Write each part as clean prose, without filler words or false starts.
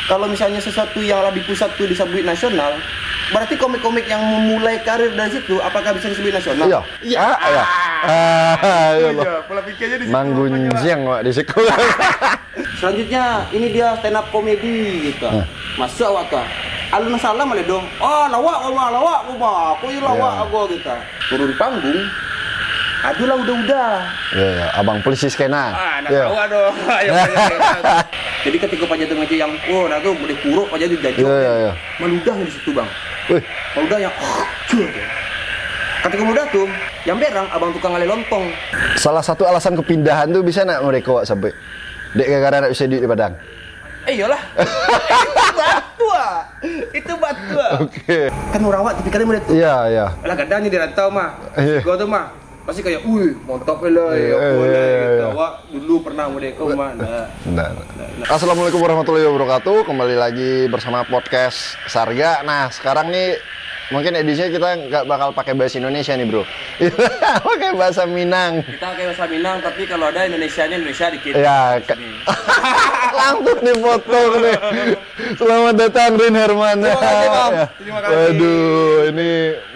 kalau misalnya sesuatu yang di pusat tuh disebut nasional, berarti komik-komik yang memulai karir dari situ apakah bisa disebut nasional? Iya. Iya. Iya. Pola pikirnya di situ. Manggunjiang Wak di sekolah. Selanjutnya ini dia stand up komedi gitu. Masuk awak ka. Alun salam ale dong. Oh, lawak aku lawak aku gitu. Turun panggung. Aduh lah udah. Iya, abang polisi skena. Nak tahu dong. Jadi ketika Pak Jatuh ngaji yang nah tuh boleh kuruk Pak Jatuh jajok. Iya. Meludah di situ, Bang. Wih, Meludah yang ketika meludah tuh, yang berang abang tukang ngale lontong. salah satu alasan kepindahan tuh bisa nak mereka Wak sampai dek gara-gara nak bisa di Padang. Iyalah. Itu batu. Oke. Kan orang Wak tipikalnya mulai tuh. Iya. Lah kadangnya di rantau mah. Iya. Gua tuh mah pasti kayak, mantap lah ya, gitu. Wak dulu pernah mereka mah. Nah. Assalamualaikum warahmatullahi wabarakatuh. Kembali lagi bersama podcast Sarga. Nah, sekarang nih mungkin edisinya kita nggak bakal pakai bahasa Indonesia nih, bro. Pakai bahasa Minang. Kita pakai bahasa Minang, tapi kalau ada Indonesianya Indonesia dikit. Ya, langsung dipotong nih. Selamat datang Rin Hermana. Terima kasih, Bang. Terima kasih. Waduh, ini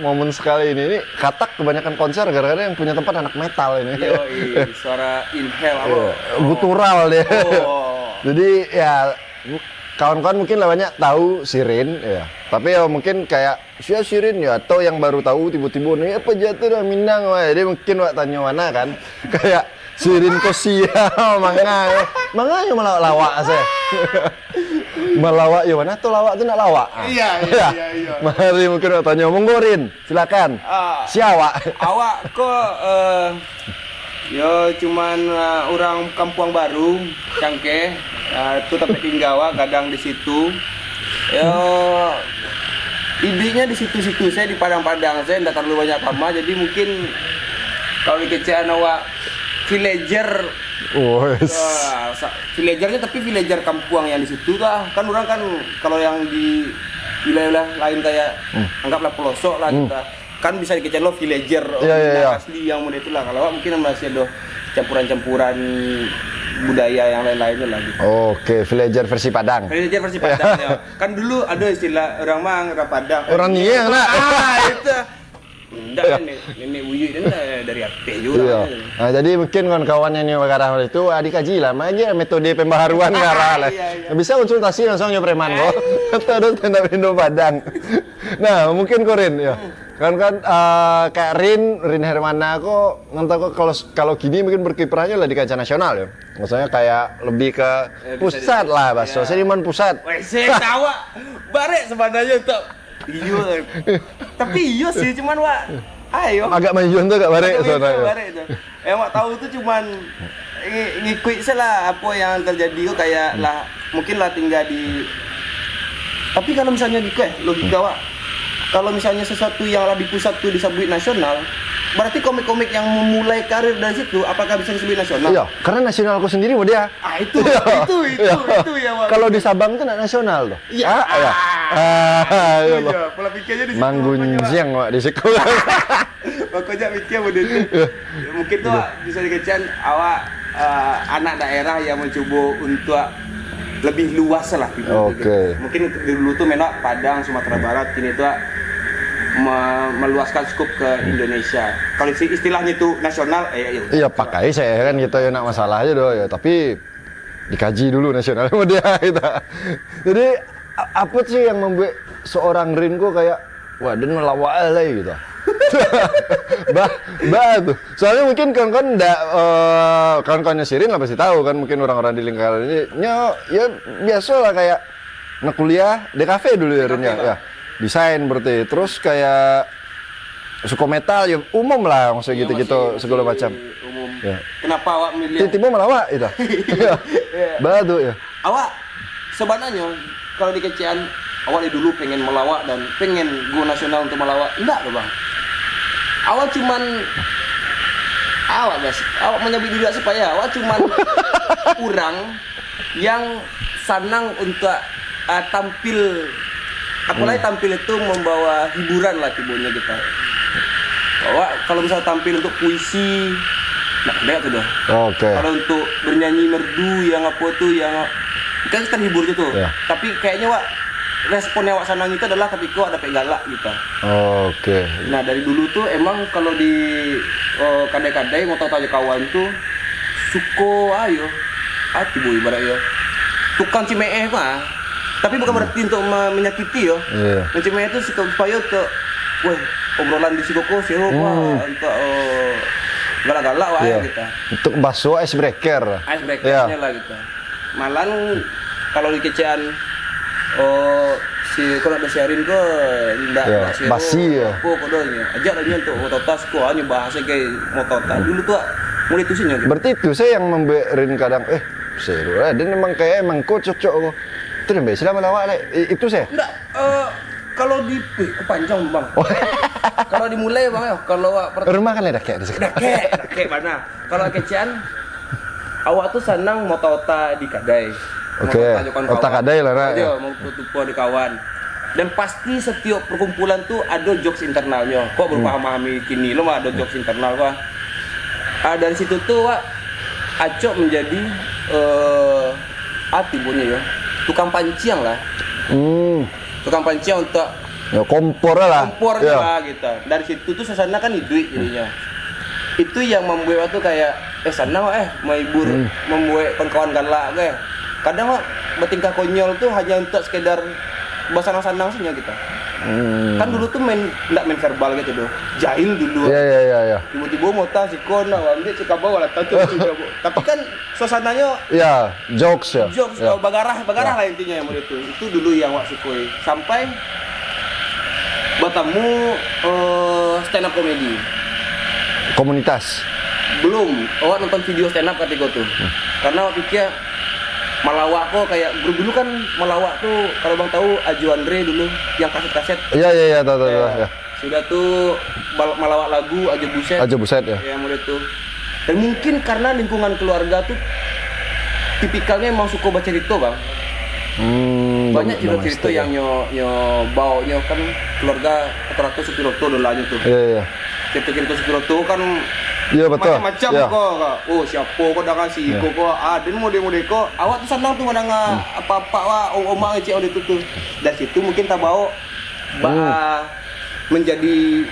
momen sekali ini. Ini katak kebanyakan konser gara-gara yang punya tempat anak metal ini. Yoi, suara inhale Gutural deh. Oh. Jadi ya kawan-kawan mungkin banyak tahu Sirin ya. Tapi ya mungkin kayak Sirin ya, atau yang baru tahu tiba-tiba nih apa jatuh dah Minang wah. Jadi mungkin wak tanya mana kan kayak Sirin Kosia manga yo malah lawak saya. Melawak yo mana tuh lawak tuh nak lawak. Iya. Mari mungkin wak tanya monggorin silakan. Siawak. Awak kok yo cuman orang Kampung Baru, Cangkeh. Itu tapi tinggawa kadang di situ. Yo idenya di situ-situ, saya di Padang-Padang, saya tidak terlalu banyak lama, jadi mungkin kalau dikecaan awak villager. Villagernya tapi villager kampung yang di situ lah. Kan orang kan kalau yang di wilayah lain kayak anggaplah pelosok lah kita. Kan bisa dikecaan lo villager asli yang muda itulah. Kalau awak mungkin masih ada campuran-campuran budaya yang lain-lainnya lah gitu. Oke, villager versi Padang. Villager versi Padang ya. Kan dulu ada istilah orang mang Padang. Orang Niang lah. Itu. Enggak nenek buyut dan dari Aceh juga. Iya. Nah, jadi mungkin kawan-kawan yang ngarah itu dikaji lah, aja metode pembaharuan ngarah lah. Bisa konsultasi langsung nyo preman kok. Atau tenda Indo Padang. Nah, mungkin Korin ya. Kan kayak Rin Hermana kok nggak tahu kalau gini mungkin berkiprahnya lah di kancah nasional ya. Maksudnya kayak lebih ke pusat lah, Baso. Saya di pusat. Wes, saya tahu. Barek sebenarnya tuh. Iya. Tapi iya sih cuman Wak. Ayo. Agak maju tuh gak barek soalnya. Barek tuh. Wak tahu tuh cuman ngikut lah apa yang terjadi kok kayak lah mungkin lah tinggal di. Tapi kalau misalnya gitu logika Wak. Kalau misalnya sesuatu yang di pusat tuh disebut nasional, berarti komik-komik yang memulai karir dari situ apakah bisa disebut nasional? Iya, karena nasionalku sendiri mau dia. Itu ya Wak. Kalau di Sabang tuh nasional tuh. Iya. Iya. Pola pikirnya di situ. Manggunjiang Wak di sekolah. Pokoknya mikir model itu. Mungkin tuh bisa dikecen awak anak daerah yang mencoba untuk lebih luas lah gitu. Oke. Mungkin dulu tuh menak Padang, Sumatera Barat, kini tuh meluaskan skup ke Indonesia. Kalau istilahnya itu nasional, iya pakai saya kan gitu ya nak masalah aja doh ya. Tapi dikaji dulu nasional sama dia gitu. Jadi apa sih yang membuat seorang Rin kok kayak wah dan melawak lah gitu. Tuh. Soalnya mungkin kan kawan-kawannya Sirin lah pasti tahu kan, mungkin orang-orang di lingkaran ini ya biasa lah kayak kuliah di kafe dulu ya Rin ya. Desain berarti. Terus kayak suka metal ya umum lah maksudnya gitu-gitu segala macam. Umum. Ya. Kenapa awak milih? Tiba-tiba melawak itu. Batu ya. Awak sebenarnya kalau di kecian awak dari dulu pengen melawak dan pengen go nasional untuk melawak. Enggak loh Bang. Awak menyebut diri supaya awak cuman orang yang senang untuk tampil. Apalagi tampil itu membawa hiburan lah tibonya kita. Awak kalau misalnya tampil untuk puisi, nah ada tuh dah. Oke. Kalau untuk bernyanyi merdu yang apa tuh yang Kan terhibur gitu. Ya. Tapi kayaknya Wak responnya Wak Sanang itu adalah ketika Wak dapet galak gitu. Oke. Nah dari dulu tuh emang kalau di kadai-kadai mau tahu kawan tuh suko ayo hati boy ibaratnya tukang cimeh mah. Tapi bukan berarti untuk menyakiti yo. Iya. Cimeh itu supaya untuk wah obrolan di sikoko sih untuk galak-galak wah Iya. kita. Untuk bakso icebreaker. Icebreaker-nya lah gitu. Malan kalau di kecean si kalau ada sharing ko ndak Ya, basi ya. Ko kodonya. Ajak dia untuk mototas ko hanya bahasa kayak mototas. Dulu tuh mulai tusinya gitu. Berarti itu saya yang memberin kadang seru dan memang kayak emang kok cocok kok. Itu yang biasa lama-lama itu saya. Enggak kalau di panjang Bang. Kalau dimulai Bang ya, kalau Rumah kan ada kayak di sekitar. Kayak mana? Kalau kecean awak tuh senang motota di kadai. Oke. Otak kadai lah nak. Iya, mau tutup di kawan. Dan pasti setiap perkumpulan tuh ada jokes internalnya. Kok berpahami kini lo mah ada jokes internal Wak. Dari situ tuh Wak Acok menjadi tibunya ya. Tukang panciang lah. Tukang panciang untuk Ya kompor lah. Kompornya lah gitu. Dari situ tuh suasana kan hidup jadinya. Itu yang membuat tuh kayak sana mau hibur, membuat kawan-kawan galak kayak. Kadang bertingkah konyol tuh hanya untuk sekedar bersenang-senang saja kita. Kan dulu tuh enggak main verbal gitu doh. Jahil dulu. Iya. Tiba-tiba mau tas ikon ambil si kabau lah tahu. Tapi kan suasananya Iya, jokes ya. jokes Ya. bagarah lah intinya yang itu. Itu dulu yang wak sukoi. Sampai bertemu stand up comedy. Komunitas. Belum, awak nonton video stand up ketika tuh. Karena waktu pikir Malawak kok kayak grup dulu kan Malawak tuh kalau Bang tahu Aju Andre dulu yang kaset-kaset. Iya, tahu ya. Sudah tuh Malawak lagu Aja Buset. Aja buset ya. Ya mulai tuh. Dan mungkin karena lingkungan keluarga tuh tipikalnya emang suka baca cerita Bang. Banyak cerita-cerita yang baunya kan keluarga rata-rata Supiroto dolanya tuh. Iya. Cerita-cerita Supiroto kan Iya betul. macam-macam ya. kok. Oh siapa kok dengan si Iko kok. Dan mode-mode kok. Awak tuh senang tuh dengan apa-apa wah oma ngecek udah tuh. Dari situ mungkin tak bawa menjadi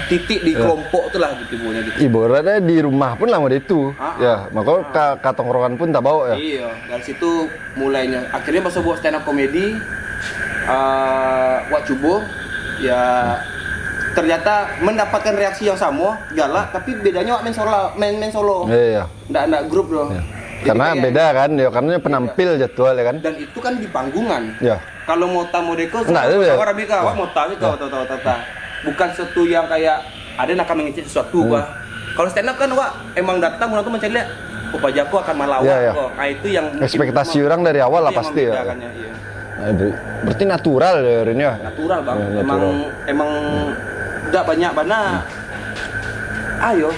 titik di kelompok tuh lah gitu punya gitu. Ibaratnya di rumah pun lama itu. Ya, makanya katongkrongan pun tak bawa ya. Iya, dari situ mulainya. Akhirnya pas buat stand up comedy wak coba ya ternyata mendapatkan reaksi yang sama, galak, tapi bedanya wak main solo. Iya. Nggak grup dong. Ya. Karena beda kan, ya karena penampil jadwal ya kan. Dan itu kan di panggungan. Ya. Kalau mota modeko, orang bika, wak mota gitu, bukan sesuatu yang kayak ada nak mengecek sesuatu wah. Kalau stand up kan wak emang datang menonton mencari lihat, pajaku akan malawak kok. Nah itu yang ekspektasi orang dari awal lah pasti ya. Iya. Berarti natural ya ini ya. Natural Bang. Ya, Emang enggak banyak mana. Ayo.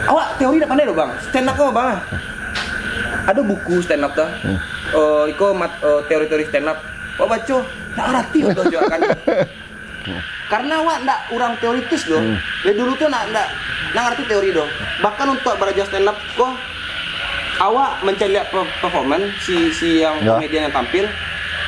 Awak teori enggak pandai loh Bang. Stand up kok Bang. Ada buku stand up tuh. Teori-teori stand up. Wah baca, enggak arti betul juga kan. Karena awak enggak orang teoritis loh. Dari dulu tuh enggak ngerti teori dong. Bahkan untuk belajar stand up kok awak mencari lihat performance si yang komedian yang tampil.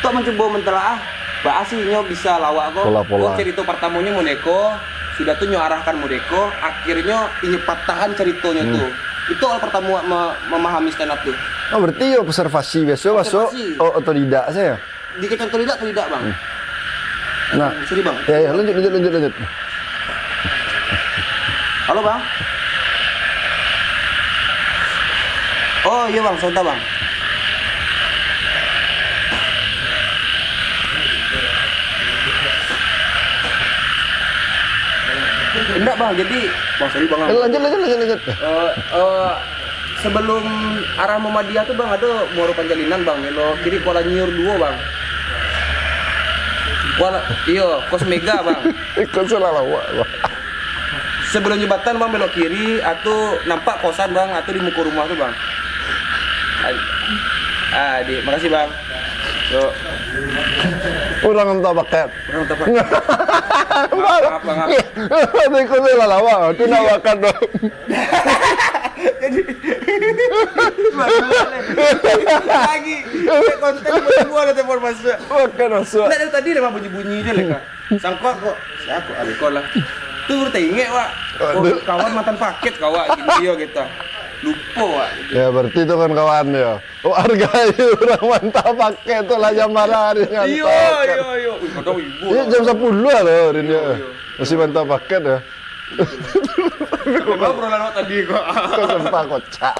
Tok mencoba mentelaah bahasanya bisa lawak kok. Oh cerita pertamanya Modeko sudah tuh arahkan Modeko, akhirnya ini patahan ceritanya tuh. Itu awal pertama memahami stand up tuh. Oh berarti observasi biasa masuk atau tidak saya? Dikecam tidak Bang. Nah, sorry Bang. Ya lanjut. Halo Bang. Oh iya Bang, sebentar Bang. Enggak Bang, jadi Bang sorry Bang. Lanjut. Sebelum arah Muhammadiyah tuh Bang ada Muaro Panjalinan Bang, melo kiri Kuala Nyur 2 Bang. Kos Mega Bang. Kos salah lawak. Sebelum jembatan Bang belok kiri atau nampak kosan Bang atau di muka rumah tuh Bang. Makasih Bang. Yuk. Orang entah paket. Maaf. Nanti kau salah lawak. Itu nak makan dong. Jadi lagi konten gua ada telepon masuk. Bukan masuk. Dari tadi dia mah bunyi-bunyi dia leka. Sangkot kok. Siapa adikku lah. Tuh bertengek, Wak. Oh, kawan mantan paket kau, Wak. Gini yo kita. Lupa, Wak. Ya berarti itu kan kawan ya. Oh, harganya orang mantap pakai itu lah jam marah hari ngantor. Iya. Kadang ibu. Iya jam 10 loh hari ini. Masih mantap paket ya. Memang obrolan tadi kok. Kok sumpah kocak.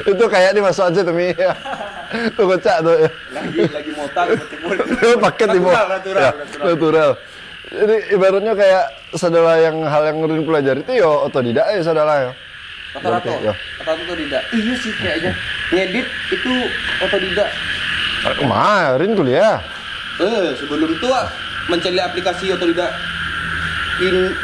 Itu kayak dimasuk aja tuh Mi. Tuh kocak tuh. Lagi motor Paket di bawah. Natural. Jadi ibaratnya kayak saudara yang hal yang Rin pelajari itu ya otodidak ya saudara ya. Rata-rata otodidak. Iya sih kayaknya. Ngedit itu otodidak. Kemarin kuliah. Sebelum itu mencari aplikasi otodidak.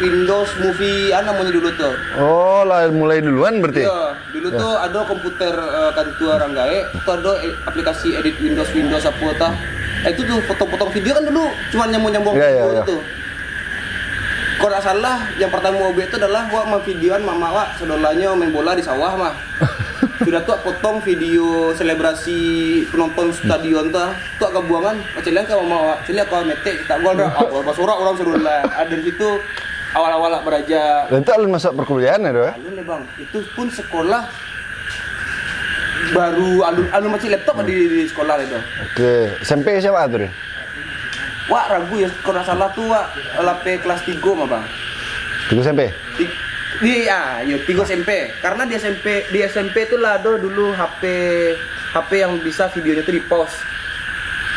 Windows Movie namanya dulu tuh. Oh, lah mulai duluan berarti? Iya, dulu tuh ada komputer kantu orang gawe, itu ada aplikasi edit Windows apa tah. Itu tuh potong-potong video kan dulu cuma nyambung-nyambung video itu. Kalau nggak salah, yang pertama OB itu adalah main videoan mama saudaranya main bola di sawah mah. Sudah tuh potong video selebrasi penonton stadion tuh agak buangan. Macam lain kalau mama sini aku metek kita gol dah. Basura orang serulah. Ada di situ awal-awal beraja. Dan itu alun masa perkuliahan ya doh? Alun nih bang, itu pun sekolah baru alun macam laptop di sekolah itu. Oke, SMP siapa tuh? Wah ragu ya, kalau nggak salah tuh LP kelas 3 mah bang. 3 SMP? Iya, 3 SMP. Karena di SMP itu lah ada dulu HP yang bisa videonya tuh di pause.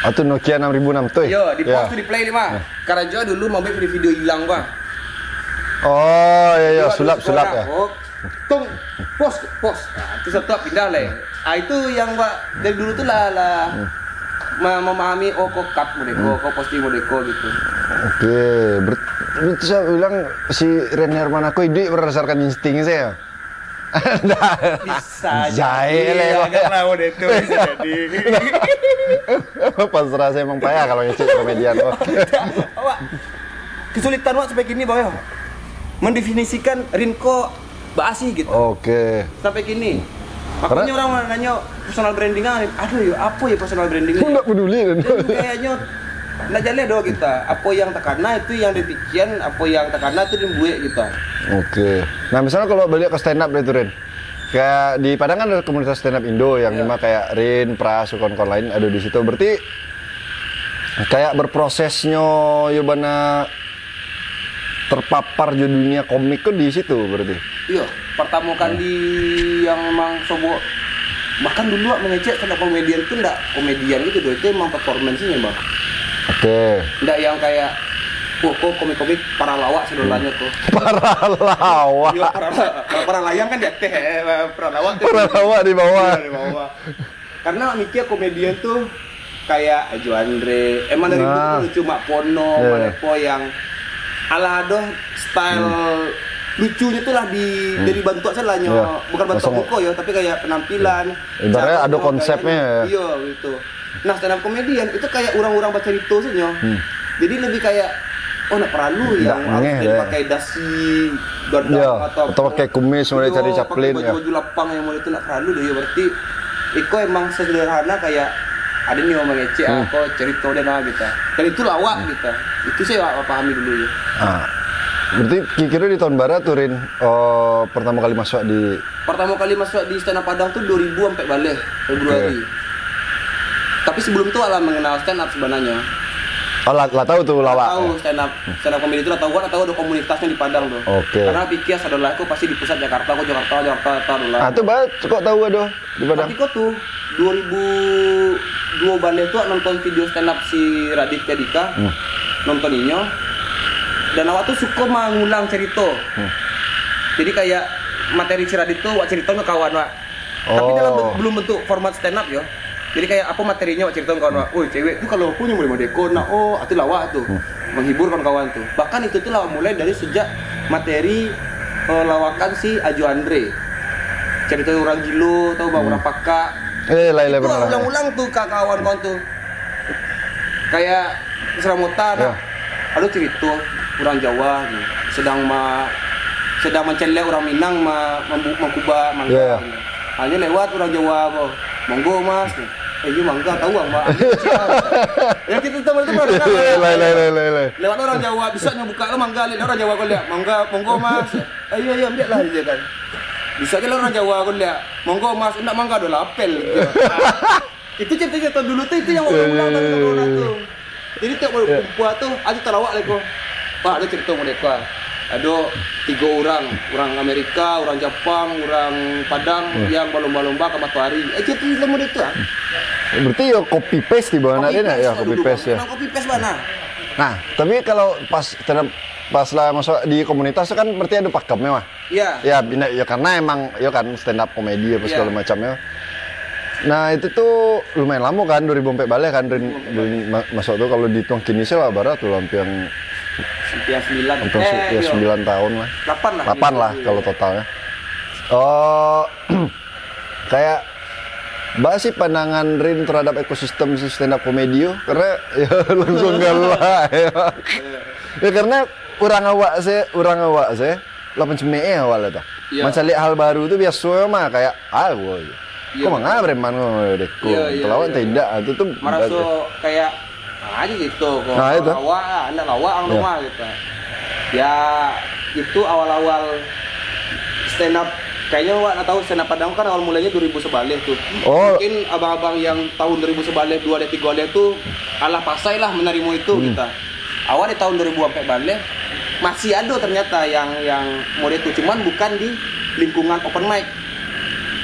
Atau Nokia 6006 tuh? Iya, di pause tuh di play nih mah. Karena juga dulu mau video hilang bang. Oh iya, sulap ya. Tung, pause. Nah, itu satu pindah lah. Itu yang Pak dari dulu tuh lah memahami kok cut modeko, kok posting modeko gitu. Oke, berarti saya bilang si Ren Herman aku ide berdasarkan insting saya. Bisa jadi agak lawan itu bisa jadi. Pasrah saya emang payah kalau ngecek komedian. Wak, kesulitan Wak sampai gini Bang. Mendefinisikan Rinko basi gitu. Oke. Sampai gini. Makanya orang nanya personal branding aduh ya apa ya personal branding? Enggak peduli kan. Kayaknya nggak jalan doh kita. Apa yang tekana itu yang dipikiran, apa yang tekana itu dibuat kita. Oke. Nah misalnya kalau balik ke stand up itu Rin, kayak di Padang kan ada komunitas stand up Indo yang lima kayak Rin, Pras, kawan-kawan lain ada di situ. Berarti kayak berprosesnya Yobana terpapar di dunia komik tuh di situ berarti. Iya, pertama kali yang memang sobo bahkan dulu mengecek stand up komedian itu enggak komedian gitu doh, itu emang performance-nya bang. Oke. Enggak yang kayak kok komik-komik para lawak sedolannya tuh. Para lawak. Iya, para layang kan di atas, para lawak tuh. Para lawak di bawah. Iya, di bawah. Karena mikir komedian tuh kayak Ajo Andre, emang dari dulu lucu Mak Pono, Manepo yang ala adoh style lucunya tuh lah dari bantu saya lah bukan bantu buku ya tapi kayak penampilan ibaratnya ada konsepnya iya gitu. Nah stand up komedian itu kayak orang-orang baca cerita saja jadi lebih kayak nak perlu yang harus pakai dasi gadak atau pakai kumis mulai cari Chaplin ya baju lapang yang mulai itu nak perlu deh ya berarti Iko emang sederhana kayak ada nih ngomong ngecek kok cerita dan gitu dan itu lawak gitu itu saya pahami dulu ya. Berarti kira di tahun barat tuh Rin pertama kali masuk di stand up Padang tuh 2000 sampai balik Februari. Tapi sebelum itu ala mengenal stand up sebenarnya. Oh lah tahu tuh lawak. Tahu stand up komedi itu lah tahu ada komunitasnya di Padang tuh. Karena pikir saudara aku pasti di pusat Jakarta dulu. Tuh banget kok tahu aduh di Padang. Tapi kok tuh 2002 balik tuh nonton video stand up si Raditya Dika. Nontoninnya. Dan awak tuh suka mengulang cerita. Jadi kayak materi si Radit tuh wak ceritanya kawan wak. Tapi dalam belum bentuk format stand up ya. Jadi kayak apa materinya wak cerita kawan wak. Cewek tuh kalau punya mulai modeko itu lawak tuh. Menghibur kawan-kawan tuh. Bahkan itu tuh lawak mulai dari sejak materi lawakan si Ajo Andre. Cerita orang gilo tahu bang orang pakak. Itu ulang-ulang tuh kawan-kawan tuh. Kayak seramutan. Ada cerita orang Jawa nih, sedang mencele orang Minang mengkuba mangga. Hanya lewat orang Jawa kok. Monggo Mas. Iya mangga tahu Mbak. Ya kita teman itu lewat orang Jawa bisa buka lo mangga lihat orang Jawa kau lihat mangga monggo Mas. Iya ambil lah dia kan. Bisa ke orang Jawa kau lihat monggo Mas enggak mangga do lapel. Itu cerita dulu tuh itu yang ulang tahun tuh. Jadi tiap perempuan tuh aja terawak lagi kok. Pak ada cerita mereka. Ada 3 orang Amerika, orang Jepang, orang Padang yang berlomba-lomba ke matahari. Cerita ilmu itu ah. Berarti ya copy paste di bawah nanti ya copy paste ya. Copy paste mana? Nah, tapi kalau pas lah masuk di komunitas kan berarti ada pakemnya mah. Iya. Ya karena emang ya kan stand up komedi apa segala macamnya. Nah itu tuh lumayan lama kan 2000 balik kan masuk tuh kalau dihitung kini sih lah barat tuh hampir yang 9 tahun lah. 8 lah kalau totalnya. Oh kayak bahas sih pandangan Rin terhadap ekosistem stand up komedi karena ya langsung galak ya karena orang awak saya 8 cemee awalnya tuh. Mencari hal baru tuh biasa mah kayak kok mengapa Breman deko lawan tidak itu tuh merasa kayak aja gitu kok anak lawak rumah gitu ya itu awal-awal stand up kayaknya Wak nggak tahu stand up Padang kan awal mulanya 2000 sebalik tuh mungkin abang-abang yang tahun 2000 sebalik 2 ada 3 ada tuh alah pasai lah menerima itu kita awal di tahun 2000 sampai balik masih ada ternyata yang model itu cuman bukan di lingkungan open mic.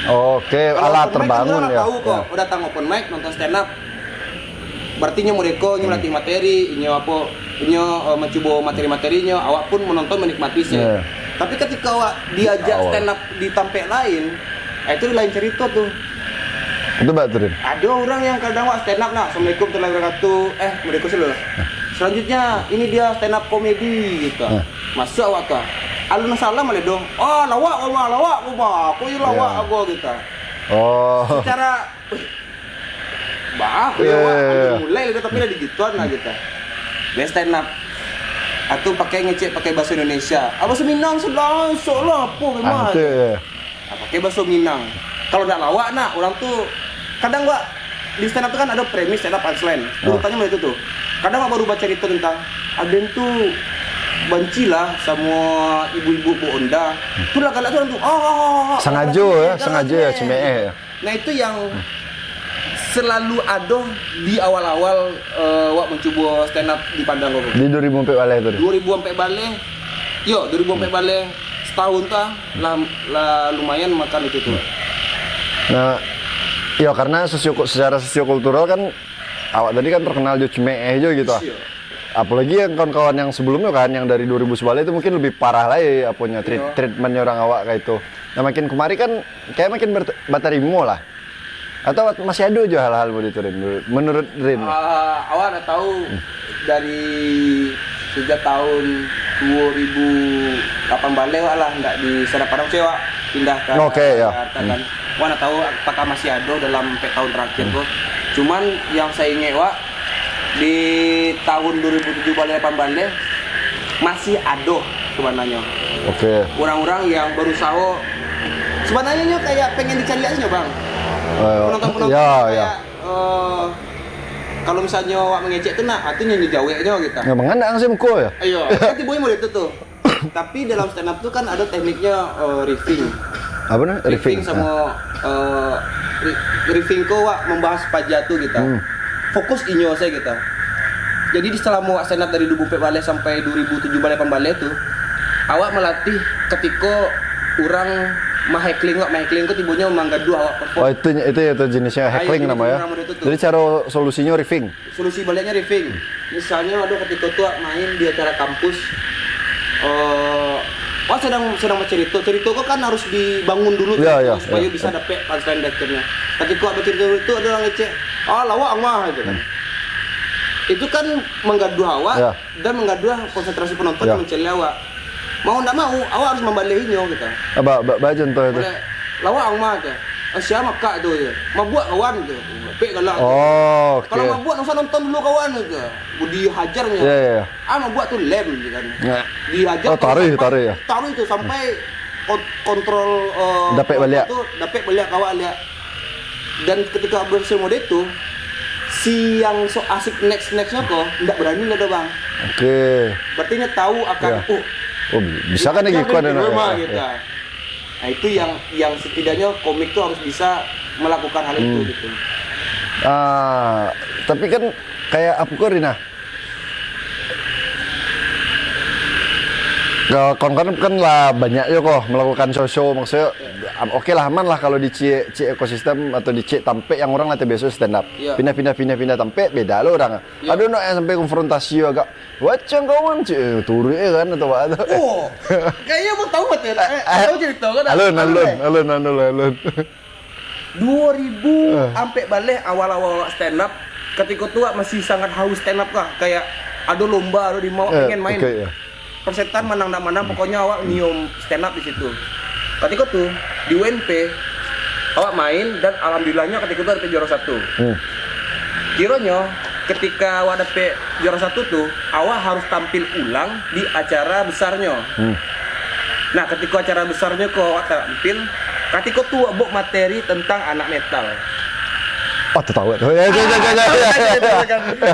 Oke, alat terbangun ya. Tahu kok, udah datang open mic nonton stand up. Berarti mereka melatih materi, mencoba materi-materinya, awak pun menonton menikmati sih. Tapi ketika awak diajak stand up di tempat lain, itu lain cerita tuh. Itu baturin. Ada orang yang kadang awak stand up Assalamualaikum warahmatullahi wabarakatuh. Mereka selanjutnya ini dia stand up komedi gitu. Masuk awak kah? Alun salam malah dong. Oh, lawak aku lawak aku gitu. Secara mulai gitu tapi udah digituan lah gitu. Best stand up. Atau pakai ngecek pakai bahasa Indonesia. Bahasa Minang selah apa memang. Pakai bahasa Minang. Kalau enggak lawak orang tuh kadang di stand up tuh kan ada premis stand up punchline. Urutannya itu tuh. Kadang baru baca cerita tentang Aden tuh benci lah semua ibu-ibu Bu Onda. Itulah kalau tuh sengaja ya cemee. Nah itu yang selalu ada di awal-awal wak mencoba stand up di Padang kok. Di 2000 sampai balik itu. 2000 sampai balik. 2000 sampai balik setahun lah lumayan makan itu tuh. Nah, karena secara sosiokultural kan awak tadi kan terkenal jo cemee aja gitu. Apalagi yang kawan-kawan yang sebelumnya kan yang dari 2000 sebalik itu mungkin lebih parah lah ya apanya treatmentnya orang awak kayak itu. Nah makin kemari kan kayak makin batarimo lah. Atau masih ada aja hal-hal begitu Rin menurut Rin? Awak udah tahu dari sejak tahun 2008 balik lah nggak di sana Padang Cewa pindah ke Jakarta kan. Wah nggak tahu apakah masih ada dalam tahun terakhir kok. Cuman yang saya ingat di tahun 2007 balik 8 balik masih ada sebenarnya. Orang-orang yang berusaha sebenarnya kayak pengen dicari aja bang. Penonton kayak kalau misalnya awak mengecek tuh itu nyanyi jaweknya gitu. Ya mengandang sih muko ya. Kan tiboy mau itu tuh. Tapi dalam stand up tuh kan ada tekniknya riffing. Apa nih? Riffing sama riffing kok membahas pajak tuh gitu. Fokus inyo saya gitu. Jadi setelah mau stand up dari 2000 balik sampai 2007 balik 8 balik tuh awak melatih ketika orang heckling kok tibonya manggadu awak perform. Itu jenisnya heckling namanya. Jadi cara solusinya riffing. Solusi baliknya riffing. Misalnya ada ketika tuh main di acara kampus sedang bercerita kok kan harus dibangun dulu supaya bisa dapet punchline akhirnya. Ketika bercerita itu ada orang ngecek, lawak mah gitu kan. Itu kan menggaduh awak dan menggaduh konsentrasi penonton yang mencari awak. Mau ndak mau, awak harus membalihinya gitu. Baca contoh itu. Lawak mah aja. siapa kak tu ya, mabuk kawan tu, pek galak. Oh, oke. Kalau mabuk nonton nonton dulu kawan tu, budi hajarnya. Iya. Mabuk tu lem kan. Nah. Dihajar. Oh, taruh ya. Taruh itu sampai kontrol dapet balik. Tu dapet balik kawan lihat. Dan ketika berhasil mode itu, si yang so asik nextnya kok tidak berani ada bang. Oke. Berarti tahu akan bisa kan lagi kuat dan gitu. Nah itu yang setidaknya komik tuh harus bisa melakukan hal itu gitu. Tapi kan kayak apa kok Rina? Kawan-kawan kan lah banyak ya kok melakukan show maksudnya oke lah aman lah kalau di C ekosistem atau di C tampek yang orang latih besok stand up pindah tampek beda lo orang ada no yang sampai konfrontasi agak wacang kawan C turu kan atau apa kayaknya mau tahu betul tahu cerita kan alun 2000 sampai balik awal-awal stand up ketika tua masih sangat haus stand up kah kayak ada lomba ada di mau pengen main persetan menang tak menang pokoknya awak nyium stand up di situ. Ketika tuh di UNP awak main dan alhamdulillahnya ketika itu ada juara 1. Kiranya ketika awak dapet juara 1 tuh awak harus tampil ulang di acara besarnya. Nah ketika acara besarnya kok awak tampil, ketika tuh awak materi tentang anak metal. Oh tuh tahu.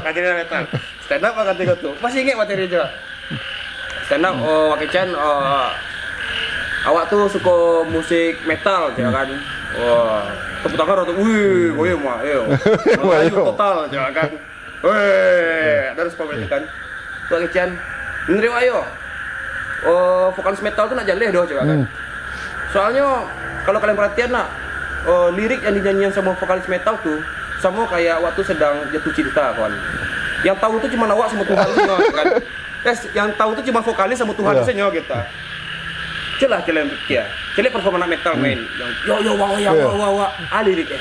Materi metal. Stand up apa ketika tuh? Masih ingat materi juga. Stand up, Wakican, awak tuh suka musik metal, ya kan? Tepuk tangan atau, wih, goyang mah, ayo, total, ya kan? Wih, ada respon itu kan? Wakican, bener ayo, vokalis metal tuh nak jaleh doh, coba kan? Soalnya kalau kalian perhatian nak, lirik yang dinyanyikan sama vokalis metal tuh, sama kayak waktu sedang jatuh cinta, kawan. Yang tahu tuh cuma awak sama Tuhan semua, kan? Yang tahu tuh cuma vokalis sama Tuhan saja kita. Celah kalian pikir. Celik performa metal main. Yo wah lirik ya.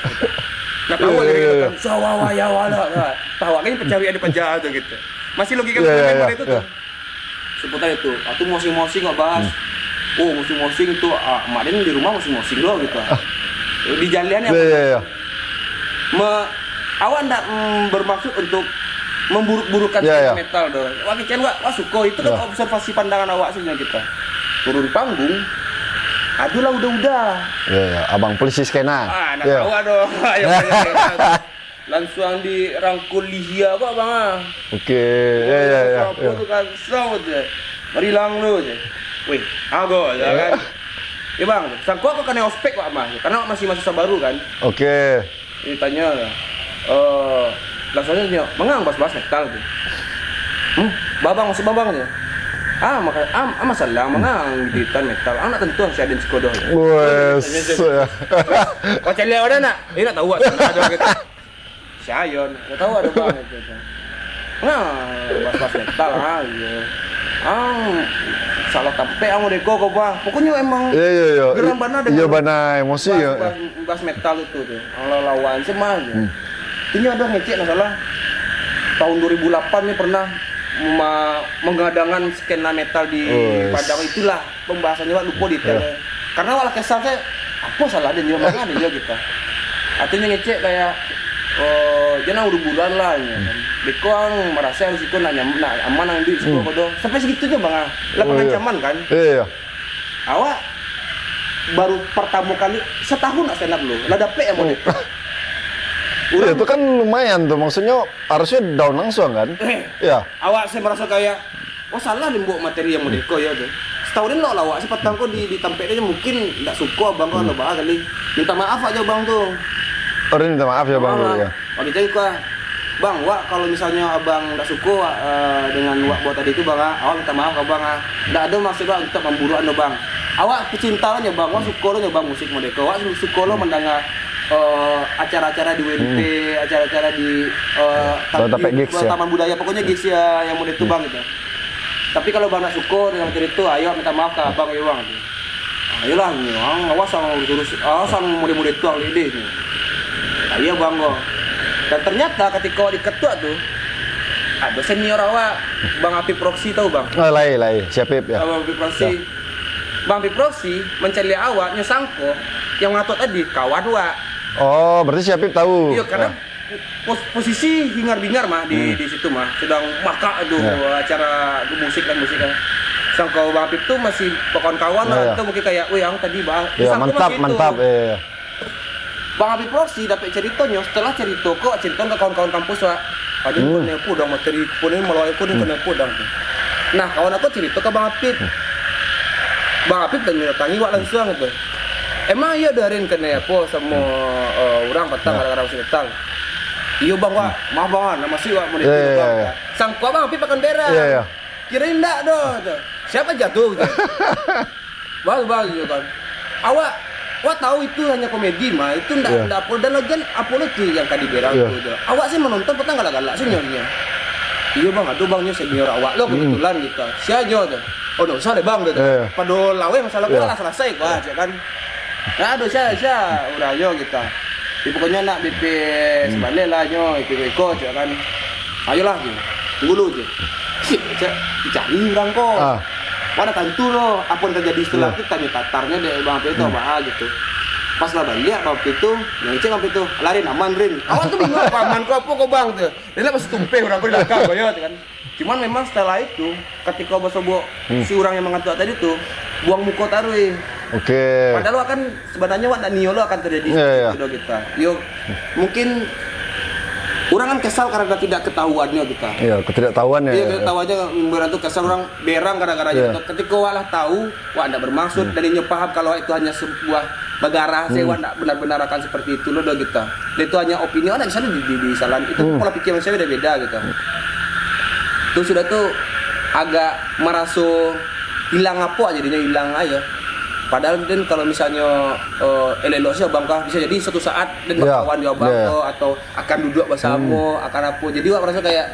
Nah tahu lirik kan. Wah ya wala. Tahu kan pencari ada penjahat tuh gitu. Masih logika member itu tuh. Seputar itu. Atau mosing-mosing nggak bahas. Mosing-mosing itu kemarin di rumah mosing-mosing loh gitu. Di jalan ya. Awak enggak bermaksud untuk memburuk-burukan metal doh. Wah kian wah suko itu kan observasi pandangan awak saja kita. Turun panggung. Aduh lah udah. Iya, abang polisi skena. Nak tahu aduh. Ayo langsung dirangkul Lihia kok bang. Oke. Iya. Aku tuh kan saut je. Berilang lu je. Wih, ago ya kan. Ya bang, sangko aku kena ospek Pak Mah. Karena masih mahasiswa baru kan. Oke. Ini tanya langsung aja mengang bahas metal tu. Babang masih babang je. Masalah mengang di metal. Anak tentu si Aden Skodo. Wes. Kau cari ada nak? Ini nak tahu ada gitu. Si Ayon, nak tahu ada bang gitu. Bahas metal salah tampek ang deko kau bah. Pokoknya emang geram bana dengan. Iya bana emosi ya. Bahas metal itu tuh. Lawan semua aja. Ini ada ngecek masalah tahun 2008 nih pernah mengadakan skena metal di Padang itulah pembahasannya Pak lupa detailnya. Karena walau kesal saya apa salah dan juga mana dia kita. Artinya ngecek kayak jangan udah bulan lah ya. Beko ang merasa harus itu nak aman ang di sekolah kodo. Sampai segitunya Bang. Lapangan ancaman kan? Iya. Awak baru pertama kali setahun nak stand up lu. Lah dapet ya mau itu kan lumayan tuh, maksudnya harusnya down langsung kan? Ya. Awak saya merasa kayak, salah nih buat materi yang modeko ya tuh. Setahun ini lo awak sih petang kok di tampeknya mungkin nggak suka bang kok lebah kali. Minta maaf aja bang tuh. Minta maaf ya bang ya. Bagi saya juga, bang, wak kalau misalnya abang nggak suka dengan wak buat tadi itu bang, awak minta maaf ke bang. Nggak ada maksud bang untuk memburu anda bang. Awak pecinta ya bang, wak suka lo ya bang musik modeko, wak suka lo mendengar acara-acara di WNP, acara-acara di Taman Budaya, pokoknya gigs ya yang model itu bang gitu. Tapi kalau bang nak suka dengan materi itu, ayo minta maaf ke bang ya bang. Ayolah nih, awas sama urus, sang model-model itu ang ide nih. Ayo bang kok. Dan ternyata ketika di ketua tuh ada senior awak, Bang Apip Proxy tahu bang? Lai, siapa ya? Bang Apip Proxy. Bang Apip Proxy mencari awak nyesangko yang ngatot tadi kawan wa. Oh, berarti si Apip tahu. Iya, karena posisi hingar-bingar mah di situ mah sedang maka itu acara musik kan. Sang kau Bang Apip tuh masih kawan-kawan lah, itu mungkin kayak, wih yang tadi Bang. Iya, mantap. Bang Apip Rosi dapat ceritanya, setelah cerita ke kawan-kawan kampus wa. Aja pun nepu dong materi pun malah aku nih nepu dong. Nah, kawan aku cerita ke Bang Apip. Bang Apip dan datangi wa langsung gitu. Emang iya darin kena apa sama orang petang gara-gara usir datang. Iya Bang wa, maaf Bang, nama si wa mau ditunggu Bang. Sang kau Bang Apip akan beres. Kirain enggak doh. Siapa jatuh gitu. Bang gitu kan. Awak tahu itu hanya komedi mah, itu enggak apa dan lagian Apollo tuh yang tadi berang gitu. Awak sih menonton petang galak-galak seniornya. Iya Bang, aduh Bangnya senior awak lo kebetulan gitu. Siaja tuh. Oh, enggak usah deh Bang gitu. Padahal lawe masalah gua lah selesai gua aja kan. Nah, aduh saya udah ayo kita. Di pokoknya nak BP sebalik lah nyo ikut ya kan. Ayolah gitu. Tunggu dulu gitu. Dicari orang kok. Mana tentu loh, apa yang terjadi setelah itu tanya tatarnya deh Bang Apip itu apa gitu. Pas lah balik Bang Apip itu, ngecek Bang Apip itu, lari aman Rin. Awak tuh bingung apa aman kok apa kok Bang tuh. Dia pas tumpe orang di belakang kan. Cuman memang setelah itu, ketika bosobo si orang yang mengantuk tadi tuh buang muka taruh. Oke. Padahal akan sebenarnya wak Nio lo akan terjadi video kita. Yo mungkin orang kan kesal karena tidak ketahuannya kita. Iya, ketidaktahuan ya. Iya, ketidaktahuannya berarti kesal orang berang gara-gara itu. Ketika wak lah tahu, wak tidak bermaksud dan dia paham kalau itu hanya sebuah bagara, saya wak tidak benar-benar akan seperti itu loh kita. Dan itu hanya opini, ada bisa di salah. Itu pola pikir manusia beda-beda gitu. Itu sudah tuh agak merasa hilang apa jadinya hilang aja. Padahal dan kalau misalnya elok sih bangka bisa jadi suatu saat dan berkawan di bangka atau akan duduk bersama akan apa. Jadi wak merasa kayak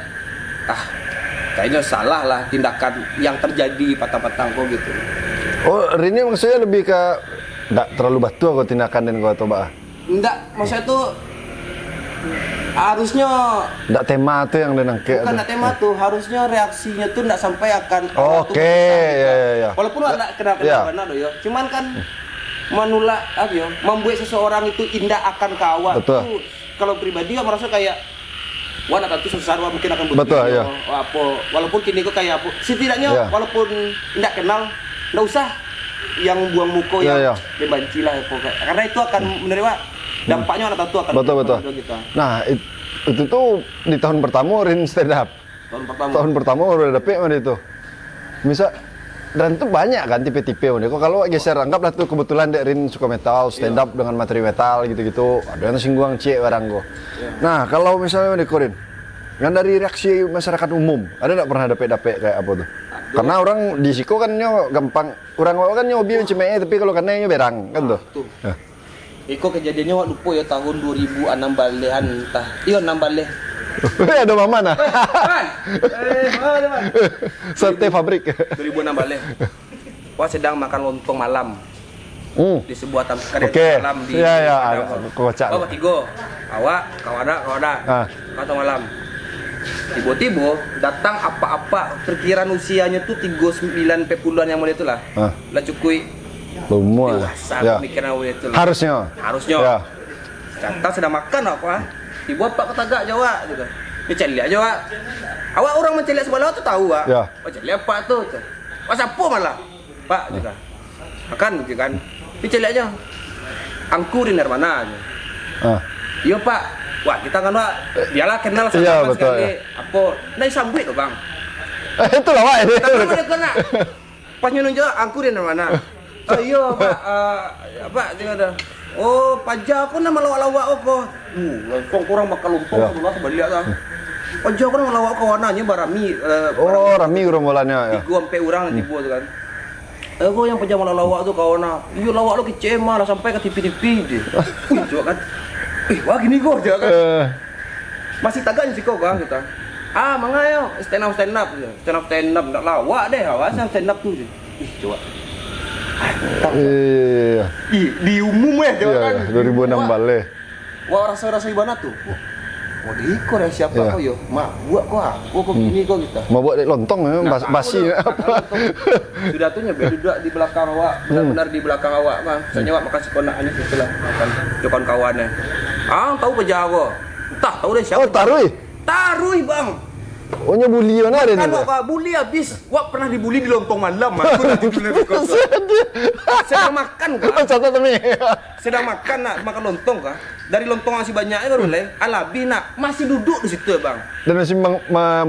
kayaknya salah lah tindakan yang terjadi patah-patah kok gitu. Oh, Rini maksudnya lebih ke enggak terlalu batu kok tindakan dan kau coba. Enggak, maksudnya tuh harusnya enggak tema tuh yang denangke. Bukan enggak tema tuh, harusnya reaksinya tuh enggak sampai akan Oke, ya. Walaupun enggak kenapa-kenapa doh ya. Cuman kan menolak membuat seseorang itu indah akan kawan. Betul. Kalau pribadi kan merasa kayak wah nak itu susah mungkin akan betul ya. Apa walaupun kini kok kayak apa setidaknya walaupun enggak kenal enggak usah yang buang muka yang dibanci lah karena itu akan menerima dampaknya anak tahu akan betul. Kita. Nah itu tuh di tahun pertama Rin stand up. Tahun pertama udah dapet mana itu. Misal dan itu banyak kan tipe-tipe mana. Kok kalau geser anggaplah tuh kebetulan Dek Rin suka metal, stand up dengan materi metal gitu-gitu. Ada yang singgung cie barang gua. Nah kalau misalnya mana Rin, kan dari reaksi masyarakat umum, ada nggak pernah dapet kayak apa tuh? Karena orang di Siko kan nyo gampang, orang kan nyo hobi cemeh tapi kalau kena nyo berang kan tuh. Iko kejadiannya waktu lupa ya tahun 2006 balehan entah. Iya 6 baleh. Ada mama nah. Mana? Sate pabrik. 2006 baleh. Wah sedang makan lontong malam. Di sebuah tempat malam di. Iya, kocak. Oh, tiga. Awak, kawada. Lontong malam. Tiba-tiba datang apa-apa perkiraan usianya tuh 39-40-an yang mulai itulah. Lah cukui semua. Pemikiran itu lah. Harusnya. Ya. Kata sedang makan apa? Dibuat Pak ketagak Jawa gitu. Dia cari aja Wak. Awak orang mencari sebelah tu tahu Wak. Ya. Oh cari apa tu? Wak siapa malah? Pak juga. Makan gitu kan. Dia cari aja. Angkurin dari mana aja. Iya Pak. Wah kita kan Wak. Dialah kenal sama sekali. Apa? Nah sambut loh Bang. Itulah Wak. Tapi mana kena? Pas nunjuk angkurin dari mana? Oh iya Pak, apa tinggal ada. Oh pajak aku nama lawak-lawak kok. Langsung kurang bakal lumpur dulu sebalik lah. Pajak aku nama lawak kawanannya barami. Rami gerombolannya ya. 3 sampai orang nanti buat kan. Aku yang pajak lawak tu kawana. Iya lawak lu kece malah sampai ke TV-TV deh. Coba kan. Wah gini kok dia kan. Masih tagaknya sih kok Bang kita. Mangayo stand up enggak lawak deh, awas stand up tu. Coba. Iya. Di umum ya, kan. 2006 balik. Wah rasa gimana tuh? mau diikut ya siapa kok yo, mak buat kok gini kok gitu. Mau buat lontong basi apa? Sudah tuh nyampe duduk di belakang awak, benar-benar di belakang awak bang. Saya awak makan sekonaknya setelah makan kawan-kawannya. Tahu pejago? Entah tahu deh siapa. Oh tarui? Tarui bang. Oh nyebuli mana ada nih? Kan bully habis. Wak pernah dibully di lontong malam. Aku nanti sedang makan kah? Sedang makan nak makan lontong kah? Dari lontong masih banyaknya baru leh. Alabi nak masih duduk di situ bang. Dan masih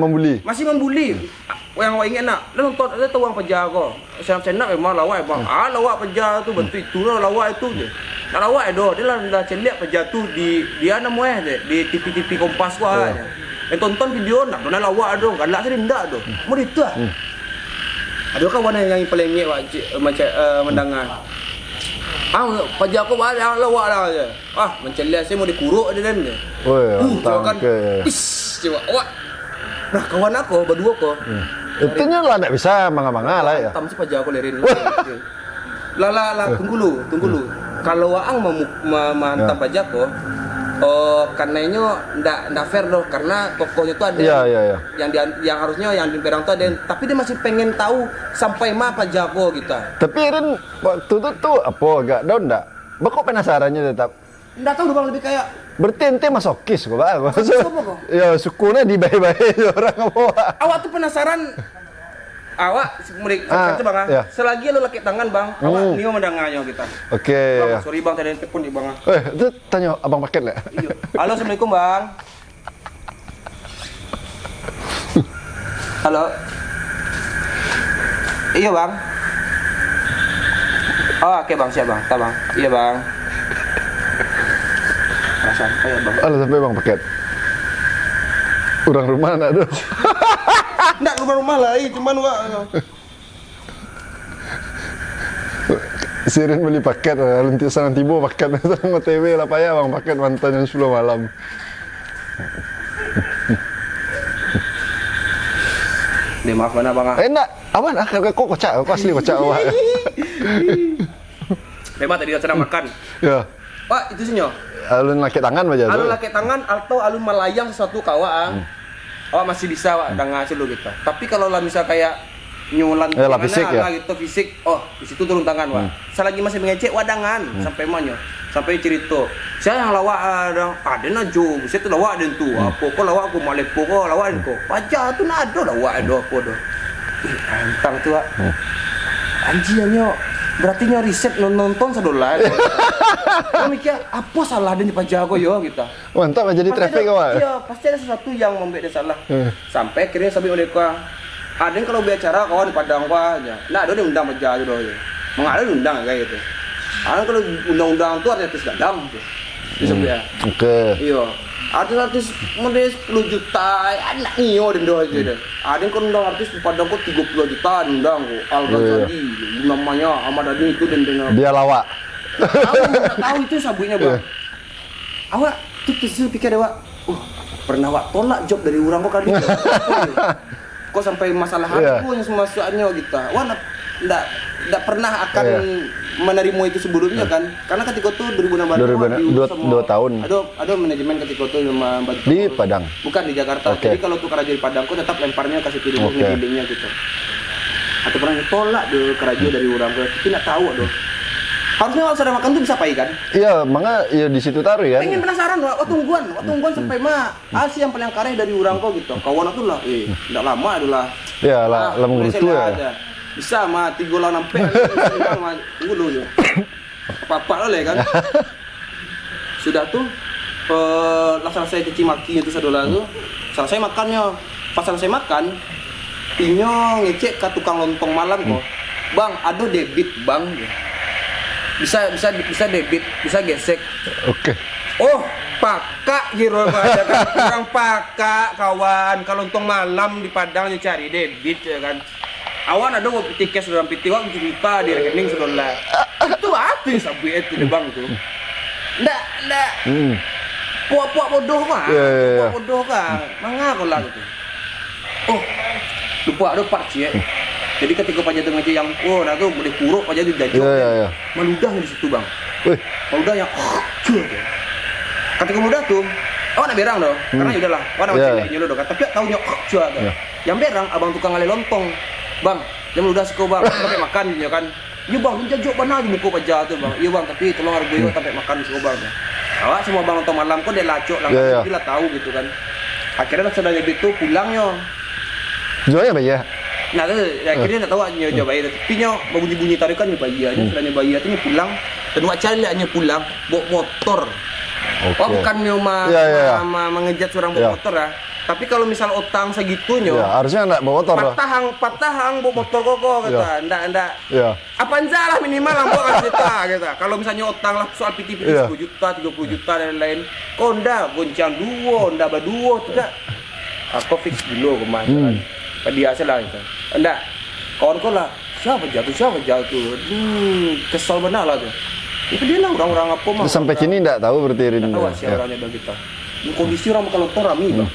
membuli? Masih membuli. Yang awak ingat nak, nonton ada tuang pejago. Saya nak memang lawak bang. Lawak pejago tu bentuk itu lah lawak itu je. Nak lawak dia lah celak pejago tu di dia namanya je di TV Kompas gua aja. Tonton video nak mana lawak dong, galak saya ndak dong. Mau itu ah. Ada kawan yang paling ngek macam mendengar. Pajak aku banyak lawak dah je. Mencelia saya mau dikuruk dia dan dia. Kan. Coba awak. Nah kawan aku berdua kok. Itunya lah tak bisa manga-manga lah ya. Tam si pajak aku lerin. Lah tunggu lu. Kalau waang mantap pajak kok. Karenanya ndak fair doh karena tokonya tuh ada yang harusnya yang di Berang tuh ada tapi dia masih pengen tahu sampai apa jago kita. Tapi Ren waktu itu tuh apa agak down ndak? Kok penasarannya tetap? Ndak tahu bang lebih kayak bertente masokis kok bang. Ya sukunya dibayi-bayi orang apa? Awak tuh penasaran. Awak kata bang, selagi lu laki tangan bang, awak nio mendengarnya kita. Oke. Sorry bang, tadi telepon nih bang. Itu tanya abang paket lah. Halo, assalamualaikum bang. Halo. Iya bang. Oke bang, siap bang, tak bang. Iya bang. Sampai ya bang. Halo sampai bang paket. Orang rumah nak tuh. Nggak rumah lah, cuman wak. Sirin beli paket, lentisan tibo paket, sama TV lah payah bang paket mantan yang 10 malam. Maaf mana bang? Enggak, awan kok kocak, kok asli kocak awak. Memang tadi sedang makan. Ya. Pak itu senyo. Alun laki tangan aja. Alun laki tangan atau alun melayang sesuatu kawaan. Masih bisa wak dengar lu gitu. Tapi kalau lah misal kayak nyulan fisik ya gitu fisik, di situ turun tangan wak. Selagi masih mengecek wadangan sampai manyo. Sampai cerita. Saya yang lawak ada najo, saya tu lawak dan tu. Apa kau lawak aku malepo kau lawak kau. Pajak tu nak ada lawak ada apa dah. Antang tu wak. Anjirnya berarti nya riset nonton sadola. Kau mikir apa salah dia pajak kau yo kita. Mantap jadi traffic kau. Iya, pasti ada sesuatu yang membuat dia salah. Sampai akhirnya sampai oleh kau. Ada yang kalau bicara kawan di Padang kau aja. Nah, ada yang undang pajak tu doh. Mengada undang kayak gitu. Kalau undang-undang tu artis gadang tu. Bisa ya. Oke. Iya. Artis model 10 juta, anak nio dan doa aja deh. Ada yang kan undang artis Padang kok 30 juta undang kok. Al-Ghazali namanya Ahmad Dhani itu dan dia lawak. Tahu itu sabunya bang. Awak tuh pikir awak, pernah awak tolak job dari orang kok kali. Kok sampai masalah aku yang semasuknya gitu. Wah ndak pernah akan menerima itu sebelumnya kan, karena ketika itu 2002 tahun ada manajemen ketika itu di Padang, bukan di Jakarta. Jadi kalau tuh kerja di Padang kok tetap lemparnya kasih dulu ngedilingnya gitu. Atau pernah tolak deh kerja dari orang, tapi nggak tahu doh. Harusnya kalau sudah makan tuh bisa pai kan? Iya, maka ya di situ taruh ya. Pengen penasaran, tungguan sampai sih yang paling kareh dari orang kok gitu. Kawan aku lah, nggak lama adalah. Ya lah, lama gitu ya. Bisa mah 3 lawan sampai tunggu dulu apa-apa lah kan. Sudah tuh selesai cuci maki itu sadola tuh selesai makannya. Pas selesai makan inyo ngecek ke tukang lontong malam kok, bang ada debit bang, bisa debit, bisa gesek. Oke. Pakak giro ada kan orang pakak kawan kalau lontong malam di Padang cari debit ya kan. Awan ada mau tiket sudah piti wak cerita di rekening saudara. Itu apa yang sabu itu di bank tuh? Ndak. Puak-puak bodoh mah. Puak bodoh kan. Mangga kau lah gitu. Lupa ada parci ya. Jadi ketika pajak tengah yang dah tuh boleh kuruk pajak itu jadi. Meludah di situ bang. Meludah yang ketika mudah tuh Awak nak berang doh, karena udahlah, awak nak celeknya dulu kan. Tapi tahu nyok cua kan. Yang berang abang tukang ngale lontong. Bang, jam udah seko bang, sampai makan ya kan. Iya bang, jajok mana aja muka pajak tu bang. Iya bang, tapi tolong harga yo sampai makan seko bang. Awak semua bang nonton malam kok dia lacok lah, jadi lah tahu gitu kan. Akhirnya sudah itu pulangnya. Jualnya apa ya? Nah tu, akhirnya tak tahu aja jawab bayi. Tapi nyo bunyi-bunyi tarikan ni bayi aja, sudah bayi tu pulang. Dan wak cari hanya pulang bawa motor. Oh bukan nyo mengejat seorang bawa motor lah. Tapi kalau misal otang segitunya, harusnya enggak bawa motor. Patahang bawa motor koko kata, enggak. Apa salah minimal lah bawa kita kata. Kalau misalnya otang lah soal piti-piti 10 juta, 30 juta dan lain-lain. Kau ndak goncang duo, ndak berduo tidak. Aku fix dulu kemarin. Dia salah itu. Enggak. Kawan kau lah, siapa jatuh. Kesal benar lah tu. Itu dia lah orang-orang apa mah. Sampai kini enggak tahu berarti Rin. Tahu siapa orangnya bagi kita. Kondisi orang kalau rame bang.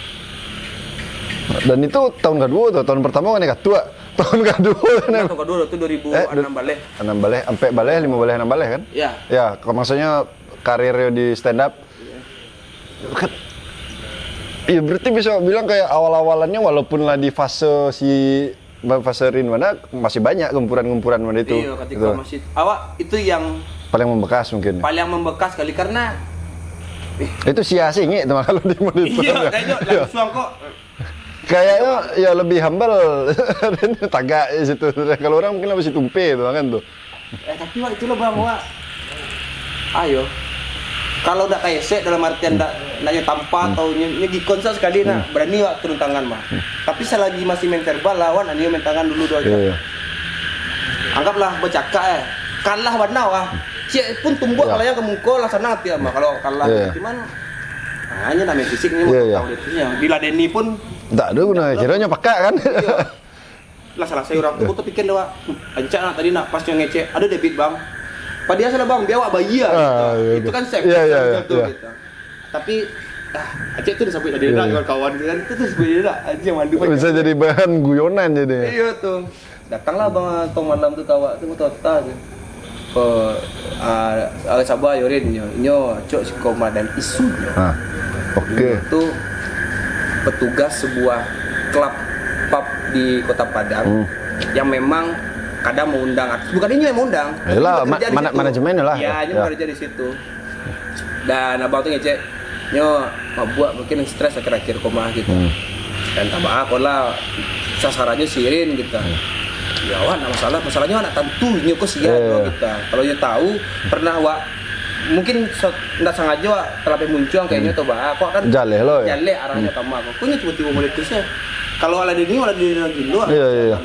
Dan itu tahun kedua tuh, tahun pertama kan ketua. Tahun kedua itu 2006 balik. 6 balik, sampai balik 5 balik 6 balik kan? Iya. Ya, maksudnya karirnya di stand up. Iya, berarti bisa bilang kayak awal-awalannya walaupun lah di fase Rin mana masih banyak gempuran-gempuran mana itu. Iya, ketika gitu. Masih awak itu yang paling membekas mungkin. Paling membekas kali karena itu sia-sia itu kalau di monitor. Iya, kayaknya langsung kok. Kayaknya ya lebih humble tagak di situ. Kalau orang mungkin lebih tumpe itu kan tuh. Tapi wak itulah bang wak. Ayo. Kalau udah kayak set dalam artian nanya tanpa atau nyegi konser sekali nak berani wak turun tangan mah. Tapi selagi masih main verbal lawan anio main tangan dulu doang. Iya. Anggaplah bercakap kalah warna wah. Cik pun tumbuh kalau yang ke muka lah sana hati mah. Kalau kalah cuman hanya namanya fisiknya mau tahu dia. Diladeni pun tak ada guna, kiranya pakai kan? Iya. Lah salah saya orang tu pikir dewa. Ancak nak tadi nak pas yang ngecek ada debit bang. Padahal salah bang, biar awak bayar. Itu kan safe. Iya. Gitu. Tapi Aceh tu disambut tadi nak kawan-kawan kan itu tu sebenarnya nak Aceh mandu. Bisa jadi bahan guyonan jadi. Iya tu. Datanglah bang atau malam tu kawak tu total je. Sabah Yorin nyo cok si koma dan isu. Okey. Itu petugas sebuah klub pub di Kota Padang yang memang kadang mengundang artis, bukan ini yang mengundang. Yalah, manajemennya lah. Iya, dia bekerja di situ. Dan abang tuh ngecek, nyo buat mungkin stres akhir-akhir koma gitu. Dan tambah aku lah sasarannya sirin gitu. Ya wah, masalahnya anak tentu nyo kok siap kita. Kalau nyo tahu pernah mungkin tidak sengaja terlalu muncul kayaknya tuh aku kan jale arahnya sama aku. Kunya tiba-tiba meletusnya. Kalau ala dini lagi dulu. Iya.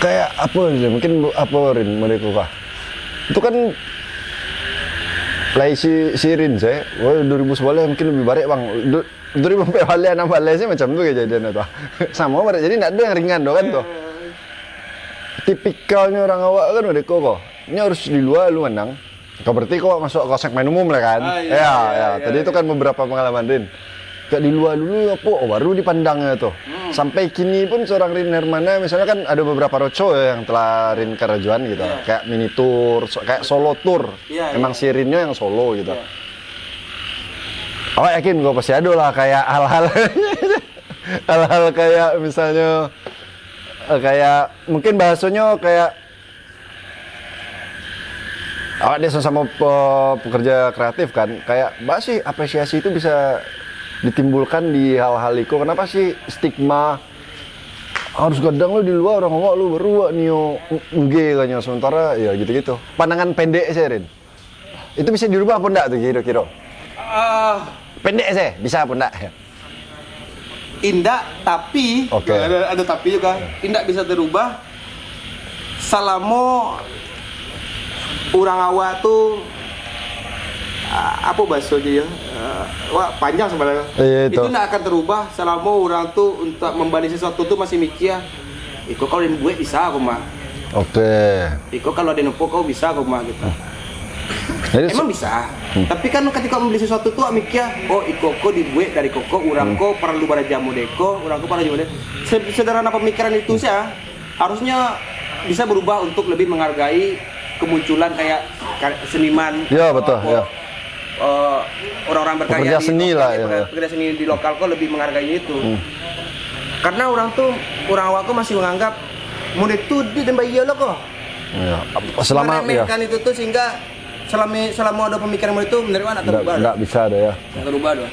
Kayak apa aja mungkin apa Rin mereka kah? Itu kan lai si Rin saya. 2011 mungkin lebih baik bang. 2004 balik 6 balik sih macam tu kejadian itu. Sama baik. Jadi tidak ada yang ringan doh kan tuh. Tipikalnya orang awak kan mereka kok. Ini harus di luar lu menang. Kau berarti kau masuk ke segmen umum lah kan? Iya. Tadi itu kan beberapa pengalaman Rin. Kayak di luar dulu apa baru dipandangnya tuh. Sampai kini pun seorang Rin Hermana misalnya kan ada beberapa roadshow yang telah Rin kerajuan gitu. Kayak mini tour, kayak solo tour. Emang si Rinnya yang solo gitu. Awak yakin gue pasti ada lah kayak hal-hal kayak misalnya kayak mungkin bahasanya kayak awak dia sama pekerja kreatif kan, kayak mbak sih apresiasi itu bisa ditimbulkan di hal-hal itu. Kenapa sih stigma harus gadang lu di luar orang awak lu baru nio nge kayaknya sementara ya gitu-gitu. Pandangan pendek sih Rin. Itu bisa dirubah apa enggak tuh kira-kira? Pendek sih, bisa apa enggak? Indah tapi ada tapi juga. Indah bisa dirubah selama orang awak tuh apa bahasanya ya? Wah panjang sebenarnya. Itu tidak akan terubah selama orang tuh untuk membalik sesuatu tuh masih mikir. Iko kalau ada buat bisa aku mah. Iko kalau ada nempo kau bisa aku mah gitu. Emang bisa. Tapi kan ketika membeli sesuatu tuh mikir, oh iko kok dibuat dari koko, orang kok perlu pada jamu deko, orang kok pada jamu deko. Sederhana pemikiran itu sih harusnya bisa berubah untuk lebih menghargai kemunculan kayak seniman. Ya betul. Ya. orang-orang berkarya pekerja seni lah ya. Pekerja seni di lokal kok lebih menghargai itu. Karena orang awak kok masih menganggap muda itu di tembak iya lo kok. Ya. Selama meremehkan itu tuh sehingga selama ada pemikiran muda itu menerima anak terubah. Enggak bisa ada ya. Enggak terubah doh.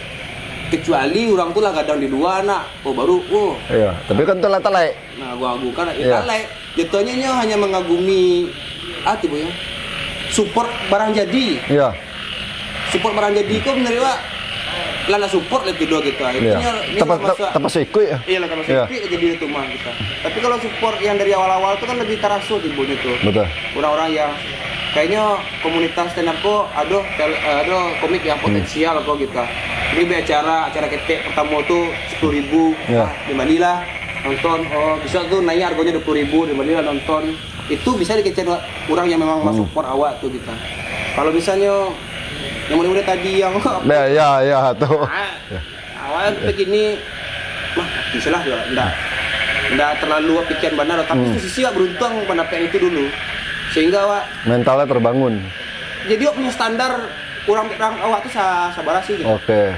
Kecuali orang tuh lah kadang di dua anak, baru iya, tapi kan telah talai. Nah, gua bukan talai. Jatuhnya hanya mengagumi Bu ya. Support barang jadi. Iya. Support barang jadi kok menerima lala support itu doang gitu. Akhirnya tepat ikut ya. Iya lah, tepat ikut jadi itu mah kita. Tapi kalau support yang dari awal-awal itu kan lebih terasa Ibu itu. Betul. Orang-orang yang kayaknya komunitas stand up kok ada komik yang potensial kok gitu. Ini acara ketek pertama tuh 10.000 di Manila nonton, bisa tuh naik harganya 20.000 di Manila nonton. Itu bisa dikecil orang yang memang masuk support awak tuh gitu. Kalau misalnya yang muda-muda tadi yang ya tuh. Awal begini mah bisa lah enggak terlalu pikiran benar, tapi itu sisi beruntung pendapat itu dulu. Sehingga awak mentalnya terbangun. Jadi awak punya standar orang awak tuh sabar sih gitu. Oke.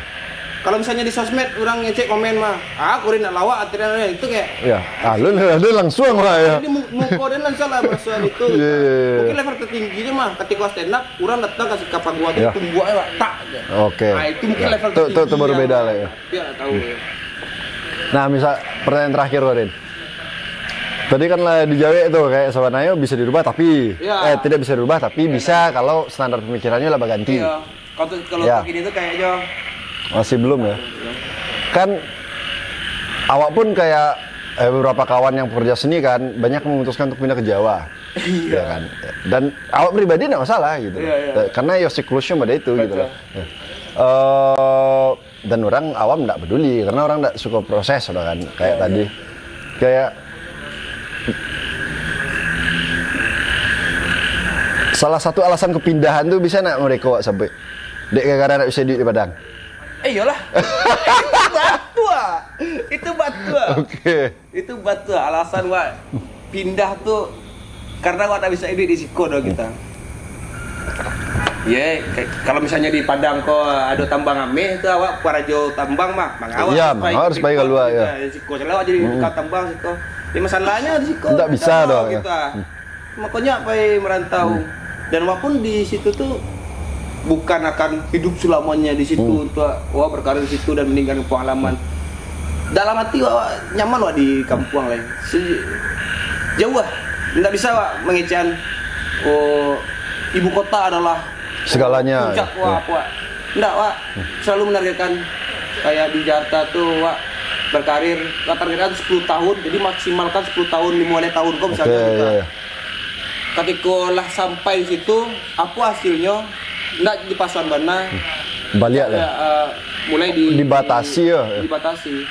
Kalau misalnya di sosmed orang ngecek komen mah, kurin nak lawak akhirnya itu kayak ya, lu langsung lah ya. Jadi muka dan langsung lah masalah itu. Mungkin level tertingginya mah ketika stand up orang datang kasih kapan gua tuh tunggu aja tak. Oke. Nah, itu mungkin level tertinggi. Itu baru beda lah ya. Iya, tahu ya. Nah, misal pertanyaan terakhir Korin. Tadi kan lah di Jawa itu kayak Sabanayo bisa dirubah tapi tidak bisa dirubah tapi bisa kalau standar pemikirannya lah ganti. Iya. Kalau begini tuh kayaknya masih belum ya. Kan awak pun kayak beberapa kawan yang pekerja seni kan banyak memutuskan untuk pindah ke Jawa. Iya kan. Dan awak pribadi enggak masalah gitu. Karena ya siklusnya pada itu gitu loh. Dan orang awam enggak peduli karena orang enggak suka proses udah kan. Kayak tadi kayak salah satu alasan kepindahan tuh bisa nak mereka sampai dek gara-gara nak bisa di Padang. Iyalah. Itu batu. Oke. Itu batu alasan wak pindah tuh karena wak tak bisa hidup di Siko dong kita. Kalau misalnya di Padang kok ada tambang ame itu awak parajo tambang mah, awak harus baik keluar ya. Di Siko selalu jadi dekat tambang Siko. Ini masalahnya di Siko. Enggak bisa dong kita. Makanya apa merantau dan walaupun di situ tuh bukan akan hidup selamanya di situ untuk berkarir di situ dan meninggalkan pengalaman. Dalam hati nyaman di kampung lain. Jauh nggak bisa mengecewakan. Ibu kota adalah segalanya. Puncak apa? Nggak selalu menargetkan kayak di Jakarta tuh berkarir targetnya 10 tahun. Jadi maksimalkan 10 tahun 5 tahun kok misalnya. Ketika lah sampai di situ apa hasilnya? Nggak di pasuan mana balik lah mulai dibatasi ya dibatasi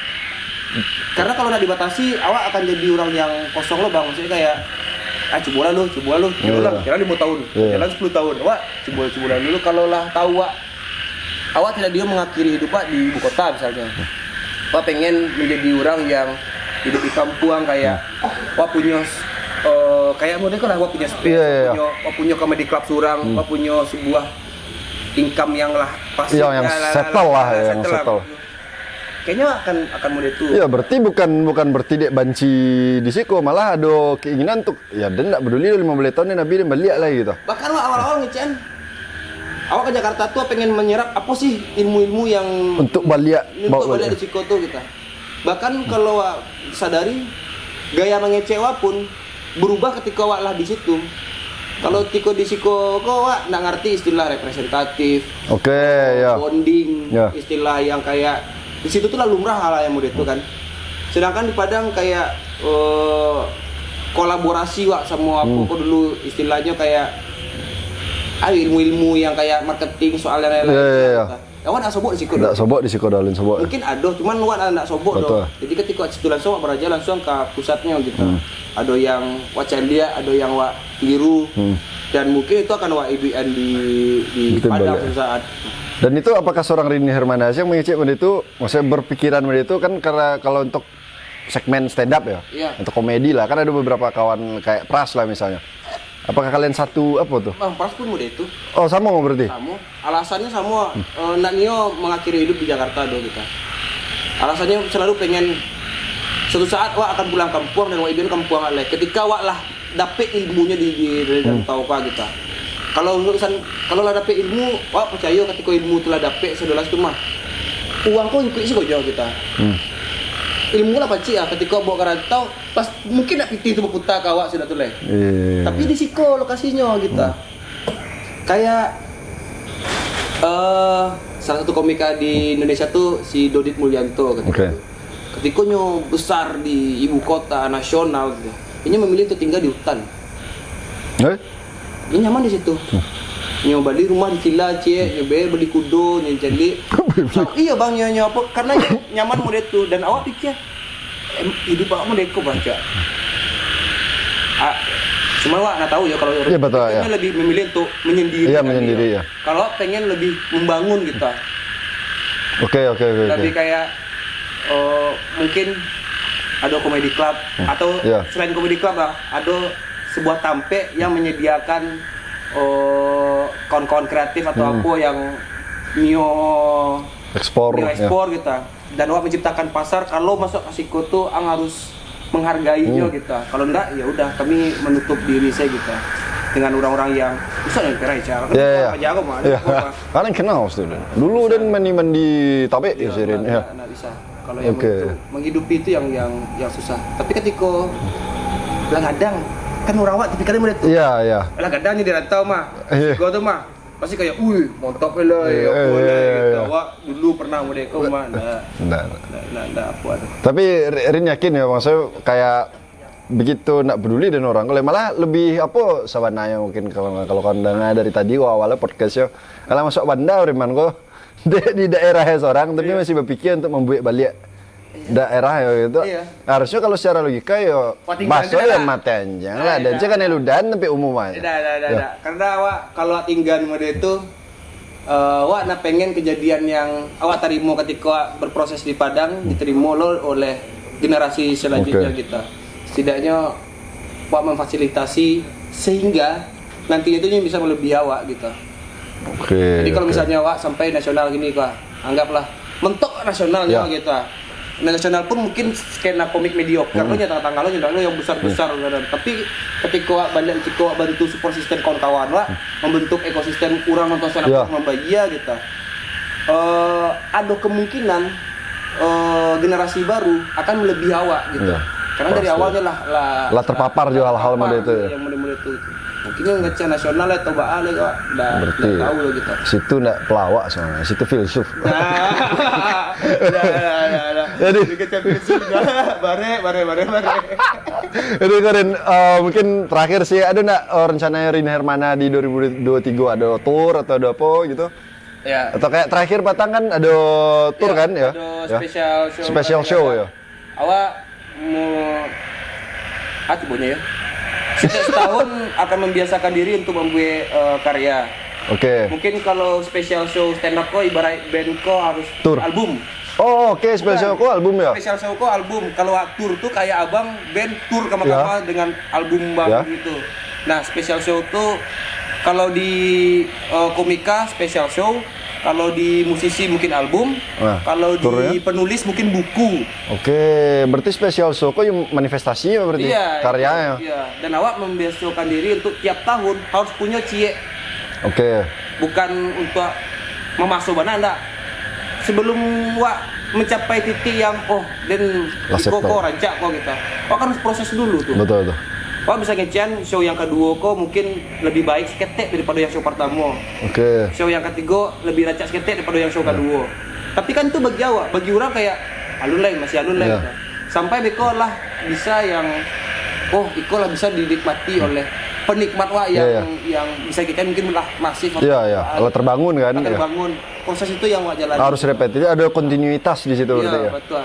karena kalau nggak dibatasi awak akan jadi orang yang kosong lo bang maksudnya kayak coba lu jalan 5 tahun jalan 10 tahun awak coba dulu kalau lah tahu awak tidak dia mengakhiri hidup di ibu kota misalnya awak pengen menjadi orang yang hidup di kampung kayak awak punya kayak model kan awak punya space punya comedy club surang awak punya sebuah income yang lah pasti yang settle lah yang settle. Kayaknya akan model itu. Iya, berarti bukan berarti dek banci di Siko, malah ada keinginan untuk ya dan enggak peduli 15 tahun Nabi dia balik lah gitu. Bahkan awal-awal ngecen awak ke Jakarta tuh pengen menyerap apa sih ilmu-ilmu yang untuk balik di Siko tuh kita. Bahkan kalau sadari gaya mengecewa pun berubah ketika awak lah di situ. Kalau tiko di Siko kok nggak ngerti istilah representatif, bonding, istilah yang kayak di situ tuh lah lumrah hal yang mudah itu kan. Sedangkan di Padang kayak kolaborasi sama apa dulu istilahnya kayak ilmu-ilmu yang kayak marketing soal yang lain-lain. Awan nak sobok di Siko. Nak sobok di Siko dalin sobok. Mungkin ada, cuman wan nak sobok dong. Jadi ketika situ langsung beraja langsung ke pusatnya gitu. Ada yang Wacandia, ada yang Keliru, dan mungkin itu akan IBN di Padang suatu saat. Dan itu apakah seorang Rini Hermansyah yang mengecek pada itu, maksudnya berpikiran pada itu kan karena kalau untuk segmen stand up ya, untuk komedi lah, kan ada beberapa kawan kayak Pras lah misalnya. Apakah kalian satu apa tuh? Bang, pas pun muda itu. Oh, sama berarti? Sama. Alasannya sama. Nak Nio mengakhiri hidup di Jakarta do kita. Alasannya selalu pengen suatu saat wak akan pulang kampung dan wak ibin kampung aleh. Ketika wak lah dapet ilmunya di dan tahu apa kita. Kalau lah dapet ilmu, wak percaya ketika ilmu telah dapet sedolas tu mah. Uang kau ikut sih kau jauh kita. Ilmu lah pasti ya ketika bawa kerantau pas mungkin nak pitih tu berputar kawak sudah tu leh. Tapi di siko lokasinya kita. Kayak salah satu komika di Indonesia tuh si Dodit Mulyanto ketika ketika nyo besar di ibu kota nasional gitu. Ini memilih untuk tinggal di hutan. Ini nyaman di situ. Nyo beli rumah di villa cie, beli kudo, jadi iya bang nyo apa karena nyaman mode itu dan awak pikir hidup awak mode ko baca. Cuma awak nggak tahu ya kalau orang lebih memilih untuk menyendiri. Iya menyendiri ya. Kalau pengen lebih membangun kita. Oke. Lebih kayak mungkin ada komedi club atau selain komedi club lah ada sebuah tampe yang menyediakan kawan-kawan kreatif atau apa yang Nio ekspor kita dan wak menciptakan pasar. Kalau masuk Asiko tuh harus menghargainya kita. Kalau enggak ya udah kami menutup diri saya kita dengan orang-orang yang bisa yang perai cara aja aku mah. Kalian kenal sudah dulu dan mandi tape ya sirin ya. Nggak bisa. Kalau yang menghidupi itu yang susah. Tapi ketika kadang kan urawat tapi kalian itu. Iya. Lah kadangnya di rantau mah. Gua tuh mah pasti kayak montop lah ya gitu. Wah, dulu pernah mereka mah enggak apa. Tapi Rin yakin ya maksudnya kayak begitu nak peduli dan orang kalau malah lebih apa sabananya mungkin kalau kondangan dari tadi awalnya podcastnya kalau masuk banda Riman kok di daerahnya seorang tapi masih berpikir untuk membuat balik daerah ya gitu. Harusnya kalau secara logika ya masuk ya matanya lah dan kan eludan tapi umum aja. Tidak. Karena awak kalau tinggal mode itu awak nak pengen kejadian yang awak terima ketika berproses di Padang diterima oleh generasi selanjutnya kita. Setidaknya awak memfasilitasi sehingga nantinya itu bisa melebihi awak gitu. Jadi kalau misalnya awak sampai nasional gini kok anggaplah mentok nasionalnya gitu. Nasional pun mungkin skena komik mediocre lo tanggal lo yang besar-besar tapi ketika bantu support system kawan-kawan lah membentuk ekosistem kurang nonton stand-up membayar gitu ada kemungkinan generasi baru akan melebihi awak gitu karena dari awalnya lah terpapar juga hal-hal model itu yang model itu mungkin yang ngecek nasional atau baal ya udah tahu lo gitu situ nggak pelawak soalnya situ filsuf jadi ngecek filsuf bare jadi Korin mungkin terakhir sih ada nggak rencananya Rina Hermana di 2023 ada tour atau ada apa gitu ya atau kayak terakhir Batang kan ada tour kan ya ada special show ya awak mau bonya ya setiap setahun akan membiasakan diri untuk membuat karya. Mungkin kalau special show stand up ko ibarat band ko harus tour album. Special show ko album ya. Special show ko album. Kalau tour tuh kayak abang band tour sama-sama dengan album bang gitu. Nah, special show tuh kalau di komika special show, kalau di musisi mungkin album, kalau di penulis mungkin buku. Berarti special show kok manifestasi ya berarti karyanya. Iya, dan awak membiasakan diri untuk tiap tahun harus punya cie. Bukan untuk memasuk mana enggak. Sebelum awak mencapai titik yang dan kok rancak kok gitu. Awak kan harus proses dulu tuh. Betul. Wah bisa ngecian show yang kedua kok mungkin lebih baik seketek daripada yang show pertama. Show yang ketiga lebih rancak seketek daripada yang show kedua. Tapi kan itu bagi awak, bagi orang kayak alun lain masih alun lain. Sampai beko lah bisa yang iko lah bisa dinikmati oleh penikmat wak yang bisa kita mungkin lah masif. Kalau terbangun kan. Terbangun. Proses itu yang wak jalan. Harus repetitif, ada kontinuitas di situ berarti ya. Betul.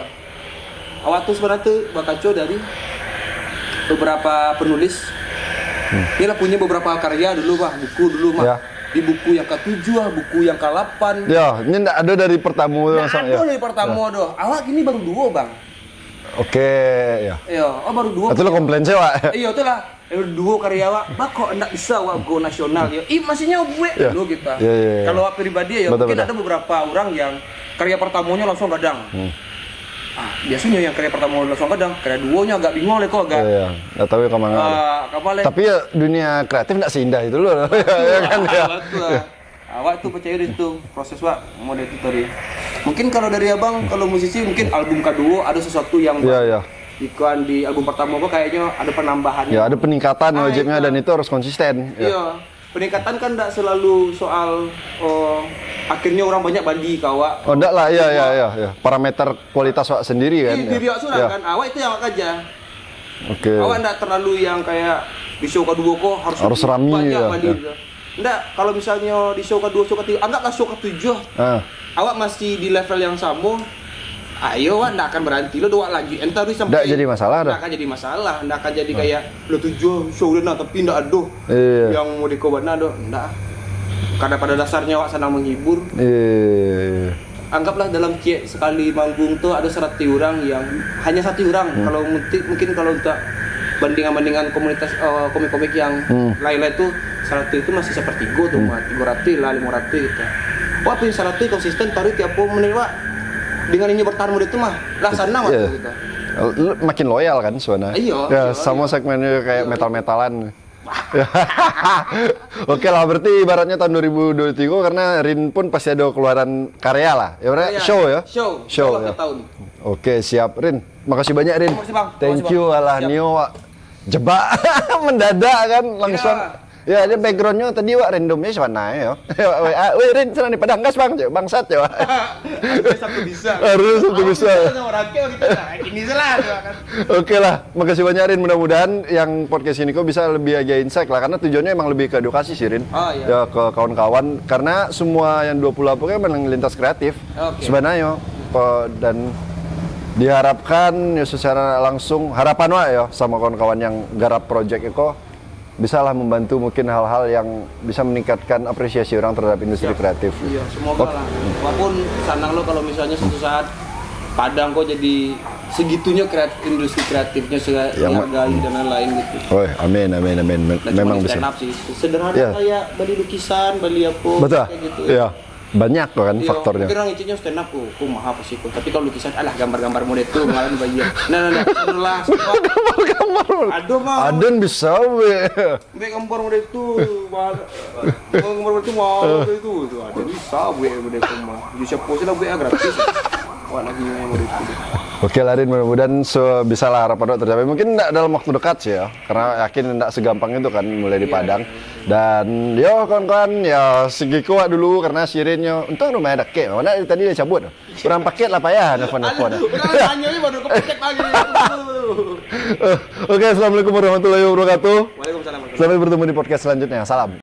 Awak tuh sebenarnya tuh bakaco dari beberapa penulis, dia lah punya beberapa karya dulu buku dulu di buku yang ke-7 buku yang ke-8. Ini enggak ada dari pertama dari pertama doh. Awak gini baru 2 bang. Baru 2. Itu lah komplain saya, Pak. Iya, itu lah. duo karya awak, kok ndak bisa awak go nasional ya. Masihnya gue lo kita. Kalau awak pribadi ya mungkin ada beberapa orang yang karya pertamanya langsung gadang. Biasanya yang karya pertama langsung kadang, karya duonya agak bingung lah kok agak. Nggak tahu ya kemana. Tapi ya dunia kreatif nggak seindah itu loh. Ya kan ya. Awak tuh percaya di itu proses wak mode itu tadi. Mungkin kalau dari abang, kalau musisi mungkin album kedua ada sesuatu yang iklan di album pertama kok kayaknya ada penambahan. Ya ada peningkatan wajibnya dan itu harus konsisten. Iya. Peningkatan kan tidak selalu soal akhirnya orang banyak bandi ke awak. Oh enggak lah, iya. Parameter kualitas awak sendiri kan. Iya, diri awak sudah kan. Awak itu yang awak aja. Oke. Awak enggak terlalu yang kayak di show kedua kok harus rami ya. Enggak, kalau misalnya di show kedua, show ketiga, anggaplah show ketujuh. Awak masih di level yang sama. Ayo, enggak akan berhenti lo doa lagi. Entar sampai enggak jadi masalah dah. Enggak akan jadi masalah, enggak akan jadi kayak lo tujuh show udah tapi enggak ada. Yang mau dikobana ada, enggak. Karena pada dasarnya awak senang menghibur. Anggaplah dalam sekali manggung tuh ada 100 orang yang hanya 1 orang. Kalau mungkin kalau untuk bandingan komunitas komik-komik yang lain-lain tuh 100 itu masih sepertiga tuh, 300 lah 500 gitu. Wah, pin 100 konsisten tarik tiap menit Pak. Dengan ini bertahan mode itu mah lah senang waktu gitu. Makin loyal kan suara. Iya. Sama segmennya kayak metal-metalan. Oke lah, berarti ibaratnya tahun 2023 karena Rin pun pasti ada keluaran karya lah. Ya berarti show ya? Show ya. Oke, siap Rin. Makasih banyak Rin. Thank you alah Nio jebak mendadak kan langsung. Ya, dia backgroundnya tadi wak randomnya sana ya. Wih Rin, sana di Padang gas bang, bangsat ya. Harus satu bisa. Ini salah kan. Oke lah, makasih banyak Rin. Mudah-mudahan yang podcast ini kok bisa lebih agak insight lah, karena tujuannya emang lebih ke edukasi sih Rin. Ya ke kawan-kawan, karena semua yang 20 kan memang lintas kreatif. Sebenarnya dan diharapkan ya secara langsung harapan wak ya sama kawan-kawan yang garap project Eko bisalah membantu mungkin hal-hal yang bisa meningkatkan apresiasi orang terhadap industri kreatif. Iya, semoga lah. Walaupun senang lo kalau misalnya suatu saat Padang kok jadi segitunya industri kreatifnya dihargai dan lain-lain gitu. Oh, amin. Memang bisa. Sih. Sederhana kayak beli lukisan, beli apa kayak gitu. Iya. Banyak kok kan faktornya. Kira ngicinya stand up kok mahal pasti kok. Tapi kalau lukisan gambar-gambar model itu ngalan bagian. Nah. Gambar. Aduh mah. Adon bisa we. Gambar model itu. Gambar model itu mahal itu. Ada bisa we model itu mah. Bisa pose lah we gratis. Wah lagi model itu. Oke Larin, mudah-mudahan bisa lah harapan tercapai. Mungkin tidak dalam waktu dekat sih ya, karena yakin tidak segampang itu kan mulai di Padang. Dan yo kawan-kawan ya segiku dulu karena sirinnya untung rumahnya ada kek. Mana tadi dia cabut. Kurang paket lah payah nelfon. Hanya ini baru paket lagi. Oke, assalamualaikum warahmatullahi wabarakatuh. Waalaikumsalam. Sampai bertemu di podcast selanjutnya. Salam.